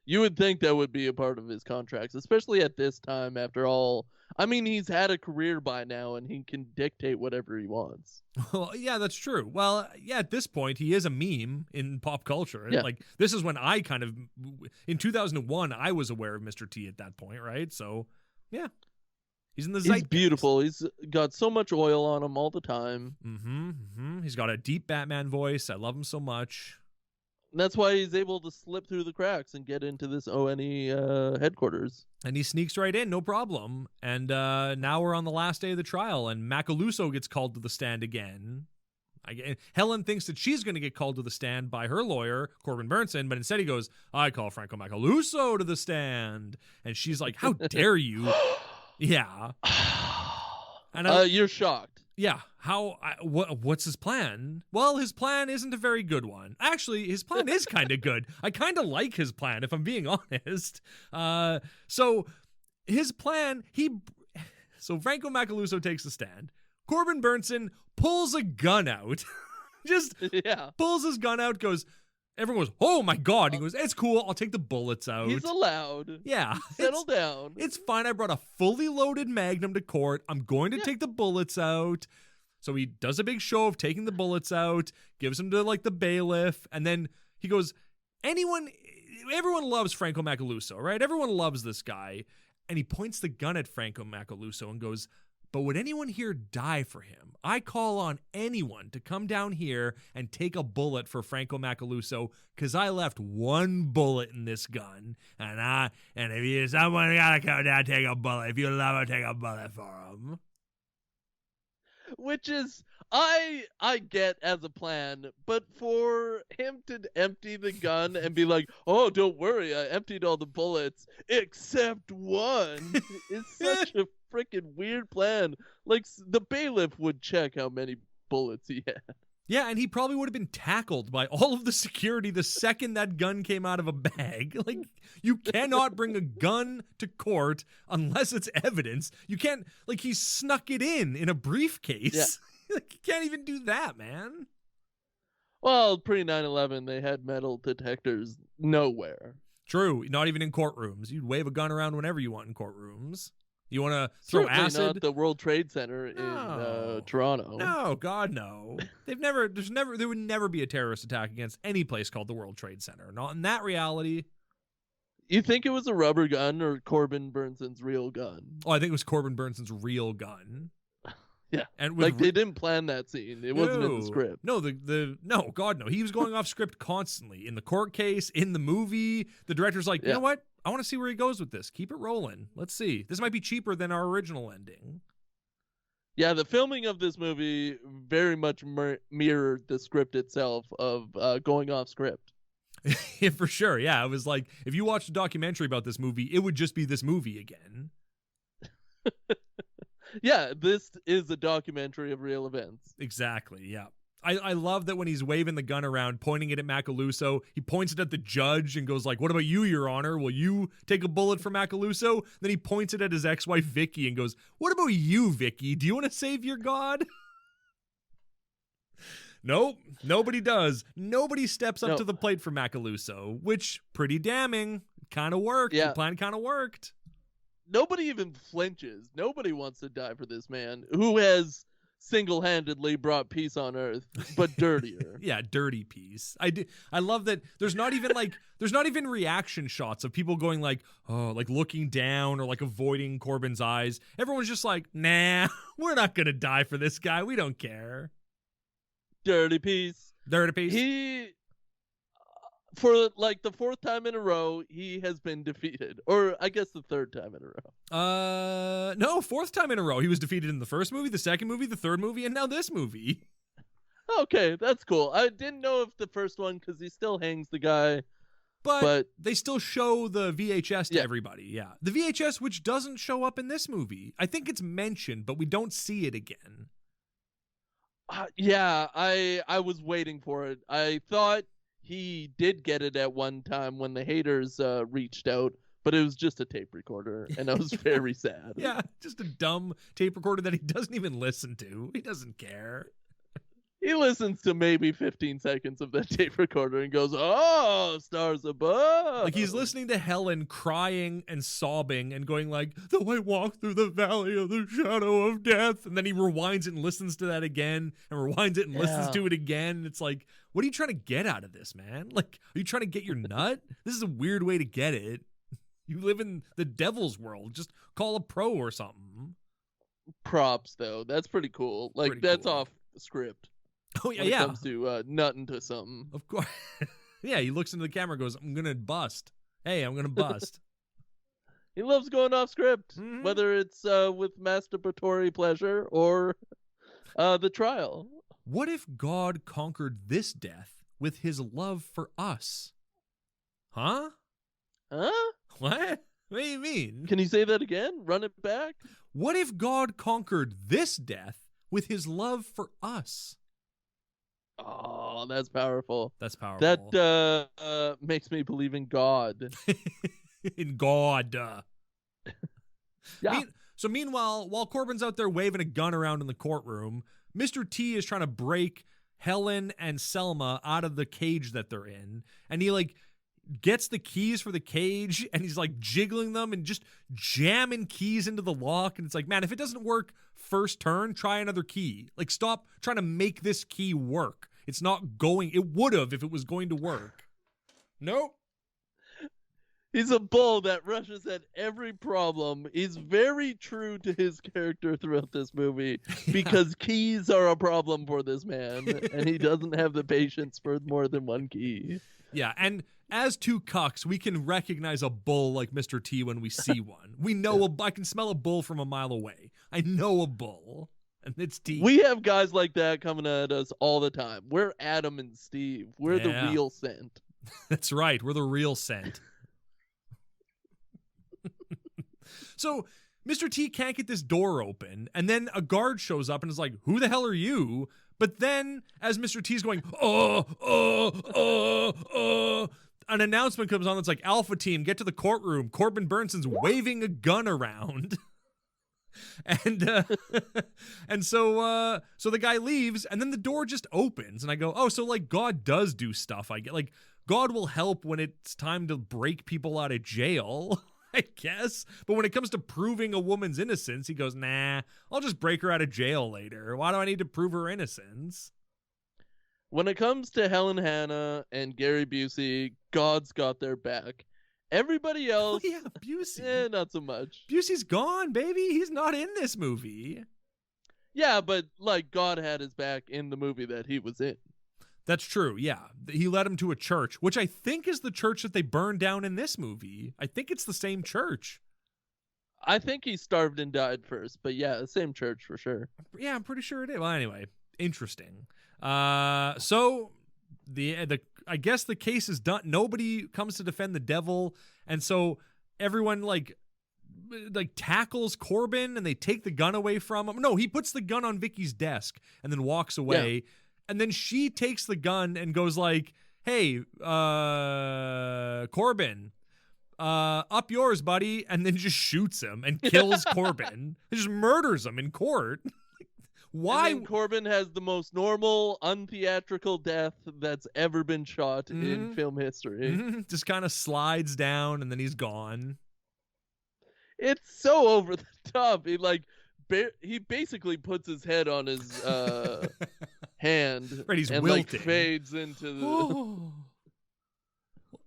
You would think that would be a part of his contracts, especially at this time after all. I mean, he's had a career by now, and he can dictate whatever he wants. Well, yeah, that's true. Well, yeah, at this point, he is a meme in pop culture. Yeah. Like, this is when I kind of, in 2001, I was aware of Mr. T at that point, right? So, yeah. He's in the zeitgeist. He's beautiful. He's got so much oil on him all the time. He's got a deep Batman voice. I love him so much. And that's why he's able to slip through the cracks and get into this O.N.E headquarters. And he sneaks right in, no problem. And now we're on the last day of the trial, and Macaluso gets called to the stand again. Helen thinks that she's going to get called to the stand by her lawyer, Corbin Burnson, but instead he goes, I call Franco Macaluso to the stand. And she's like, how dare you? Yeah. And you're shocked. Yeah. What's his plan? Well, his plan isn't a very good one. Actually, his plan is kind of good. I kind of like his plan, if I'm being honest. So his plan, so Franco Macaluso takes the stand. Corbin Burnson pulls a gun out. Just pulls his gun out, everyone goes, oh my God. He goes, it's cool. I'll take the bullets out. He's allowed. Yeah. Settle down. It's fine. I brought a fully loaded Magnum to court. I'm going to take the bullets out. So he does a big show of taking the bullets out, gives them to like the bailiff. And then he goes, everyone loves Franco Macaluso, right? Everyone loves this guy. And he points the gun at Franco Macaluso and goes, but would anyone here die for him? I call on anyone to come down here and take a bullet for Franco Macaluso because I left one bullet in this gun. And if someone gotta come down, take a bullet. If you love it, take a bullet for him. Which is, I get as a plan, but for him to empty the gun and be like, oh, don't worry, I emptied all the bullets except one is such a freaking weird plan. Like, the bailiff would check how many bullets he had. Yeah, and he probably would have been tackled by all of the security the second that gun came out of a bag. Like, you cannot bring a gun to court unless it's evidence. You can't, like, he snuck it in a briefcase. Yeah. Like, you can't even do that, man. Well, pre 9/11, they had metal detectors nowhere. True, not even in courtrooms. You'd wave a gun around whenever you want in courtrooms. You want to throw acid? Not the World Trade Center in Toronto. No, God, no. There would never be a terrorist attack against any place called the World Trade Center. Not in that reality. You think it was a rubber gun or Corbin Burnson's real gun? Oh, I think it was Corbin Burnson's real gun. Yeah, and like they didn't plan that scene. It wasn't in the script. No, no, God, no. He was going off script constantly in the court case, in the movie. The director's like, you know what? I want to see where he goes with this. Keep it rolling. Let's see. This might be cheaper than our original ending. Yeah, the filming of this movie very much mirrored the script itself of going off script. Yeah, for sure. Yeah, it was like, if you watched a documentary about this movie, it would just be this movie again. Yeah, this is a documentary of real events. Exactly, yeah. I love that when he's waving the gun around, pointing it at Macaluso, he points it at the judge and goes like, what about you, Your Honor? Will you take a bullet for Macaluso? Then he points it at his ex-wife, Vicky, and goes, what about you, Vicky? Do you want to save your God? Nope, nobody does. Nobody steps up to the plate for Macaluso, which, pretty damning. Kind of worked. Yeah. The plan kind of worked. Nobody even flinches. Nobody wants to die for this man who has single-handedly brought peace on Earth, but dirtier. Yeah, dirty peace. I love that there's not even reaction shots of people going like, oh, like looking down or like avoiding Corbin's eyes. Everyone's just like, nah, we're not gonna die for this guy. We don't care. Dirty peace. Dirty peace. He, for like the 4th time in a row, he has been defeated. Or I guess the 3rd time in a row. No, 4th time in a row. He was defeated in the first movie, the second movie, the third movie, and now this movie. Okay, that's cool. I didn't know if the first one, because he still hangs the guy. But they still show the VHS to everybody, yeah. The VHS, which doesn't show up in this movie. I think it's mentioned, but we don't see it again. Yeah, I was waiting for it. I thought he did get it at one time when the haters reached out, but it was just a tape recorder, and I was very sad. Yeah, just a dumb tape recorder that he doesn't even listen to. He doesn't care. He listens to maybe 15 seconds of that tape recorder and goes, "Oh, stars above." Like he's listening to Helen crying and sobbing and going like, "Though I walk through the valley of the shadow of death." And then he rewinds it and listens to that again and rewinds it and listens to it again. And it's like, what are you trying to get out of this, man? Like, are you trying to get your nut? This is a weird way to get it. You live in the devil's world. Just call a pro or something. Props, though. That's pretty cool. Like, Pretty that's cool. off script. Oh, yeah, when it comes to nutting to something. Of course. Yeah, he looks into the camera and goes, "I'm going to bust. Hey, I'm going to bust." He loves going off script, Mhm. whether it's with masturbatory pleasure or the trial. What if God conquered this death with his love for us? Huh? Huh? What? What do you mean? Can you say that again? Run it back? What if God conquered this death with his love for us? Oh, that's powerful. That's powerful. That makes me believe in God. In God. Yeah. So meanwhile, while Corbin's out there waving a gun around in the courtroom, Mr. T is trying to break Helen and Selma out of the cage that they're in. And he like gets the keys for the cage and he's like jiggling them and just jamming keys into the lock. And it's like, man, if it doesn't work first turn, try another key. Like, stop trying to make this key work. It's not going. It would have if it was going to work. Nope. He's a bull that rushes at every problem. He's very true to his character throughout this movie because keys are a problem for this man, and he doesn't have the patience for more than one key. Yeah, and as two cucks, we can recognize a bull like Mr. T when we see one. We know I can smell a bull from a mile away. I know a bull, and it's T. We have guys like that coming at us all the time. We're Adam and Steve. We're the real scent. That's right. We're the real scent. So Mr. T can't get this door open, and then a guard shows up and is like, "Who the hell are you?" But then, as Mr. T's going, an announcement comes on that's like, "Alpha Team, get to the courtroom. Corbin Burnson's waving a gun around." And so the guy leaves, and then the door just opens, and I go, "Oh, so like God does do stuff." I get like God will help when it's time to break people out of jail. I guess. But when it comes to proving a woman's innocence, he goes, "Nah, I'll just break her out of jail later. Why do I need to prove her innocence?" When it comes to Helen Hannah and Gary Busey, God's got their back. Everybody else, Busey. Not so much. Busey's gone, baby. He's not in this movie. Yeah, but like God had his back in the movie that he was in. That's true, yeah. He led him to a church, which I think is the church that they burned down in this movie. I think it's the same church. I think he starved and died first, but yeah, the same church for sure. Yeah, I'm pretty sure it is. Well, anyway, interesting. So I guess the case is done. Nobody comes to defend the devil, and so everyone like tackles Corbin and they take the gun away from him. No, he puts the gun on Vicky's desk and then walks away. Yeah. And then she takes the gun and goes like, "Hey, Corbin, up yours, buddy," and then just shoots him and kills Corbin. Just murders him in court. Why? And then Corbin has the most normal, untheatrical death that's ever been shot in film history. Just kind of slides down and then he's gone. It's so over the top. He basically puts his head on his hand right, he's and wilting. Like fades into the.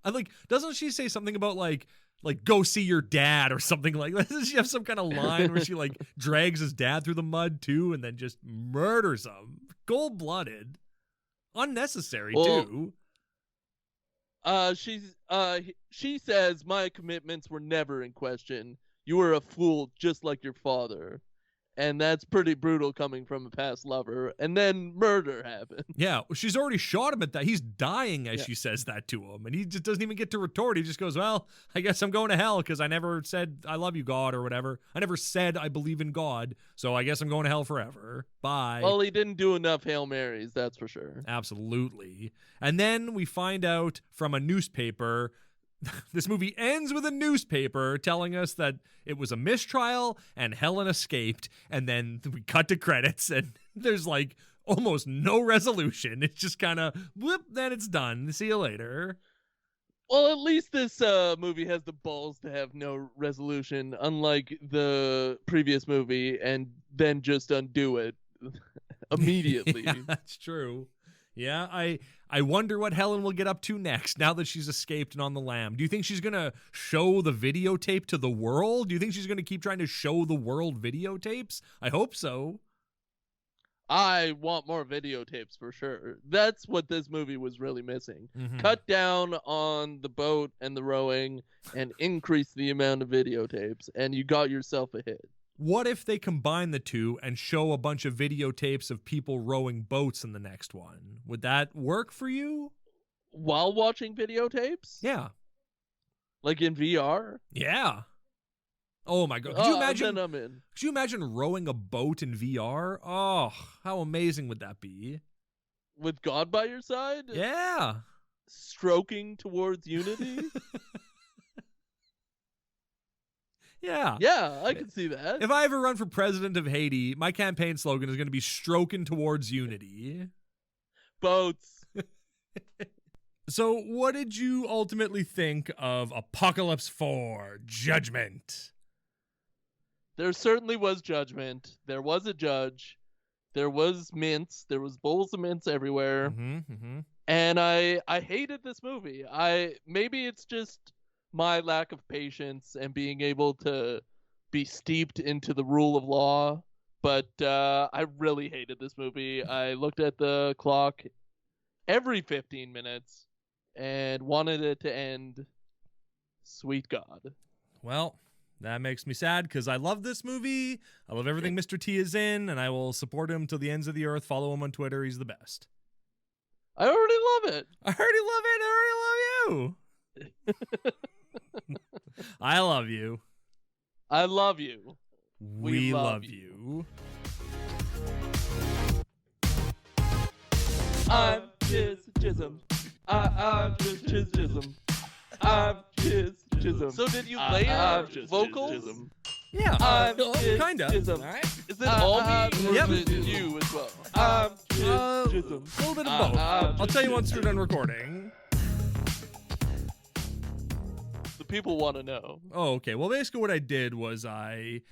I like. Doesn't she say something about like go see your dad or something like that? Doesn't she have some kind of line where she like drags his dad through the mud too and then just murders him? Cold-blooded, unnecessary too. She says, "My commitments were never in question. You were a fool, just like your father." And that's pretty brutal coming from a past lover. And then murder happened. Yeah, she's already shot him at that. He's dying as she says that to him. And he just doesn't even get to retort. He just goes, well, I guess I'm going to hell because I never said I love you, God, or whatever. I never said I believe in God. So I guess I'm going to hell forever. Bye. Well, he didn't do enough Hail Marys, that's for sure. Absolutely. And then we find out from a newspaper. This movie ends with a newspaper telling us that it was a mistrial and Helen escaped. And then we cut to credits and there's like almost no resolution. It's just kind of whoop, then it's done. See you later. Well, at least this movie has the balls to have no resolution, unlike the previous movie, and then just undo it immediately. Yeah, that's true. Yeah, I wonder what Helen will get up to next now that she's escaped and on the lam. Do you think she's going to show the videotape to the world? Do you think she's going to keep trying to show the world videotapes? I hope so. I want more videotapes for sure. That's what this movie was really missing. Mm-hmm. Cut down on the boat and the rowing and increase the amount of videotapes, and you got yourself a hit. What if they combine the two and show a bunch of videotapes of people rowing boats in the next one? Would that work for you? While watching videotapes? Yeah. Like in VR? Yeah. Oh my God. Could you imagine? Then I'm in. Could you imagine rowing a boat in VR? Oh, how amazing would that be? With God by your side? Yeah. Stroking towards unity? Yeah. Yeah, I can see that. If I ever run for president of Haiti, my campaign slogan is going to be stroking towards unity. Boats. So what did you ultimately think of Apocalypse 4, Judgment? There certainly was judgment. There was a judge. There was mints. There was bowls of mints everywhere. And I hated this movie. Maybe it's just my lack of patience and being able to be steeped into the rule of law. But I really hated this movie. I looked at the clock every 15 minutes and wanted it to end. Sweet God. Well, that makes me sad because I love this movie. I love everything Mr. T is in, and I will support him till the ends of the earth. Follow him on Twitter. He's the best. I already love it. I already love it. I already love you. I love you. I love you. We love you. I'm chizzum. I'm just chizzum. I'm chizzum. So did you layer vocals? Yeah, kind of. Chizzum. All right. Is it all me or Yep. is it you as well? I'm chizzum. A little bit of both. I'll tell you once we're done recording. The people want to know. Oh, okay. Well, basically what I did was I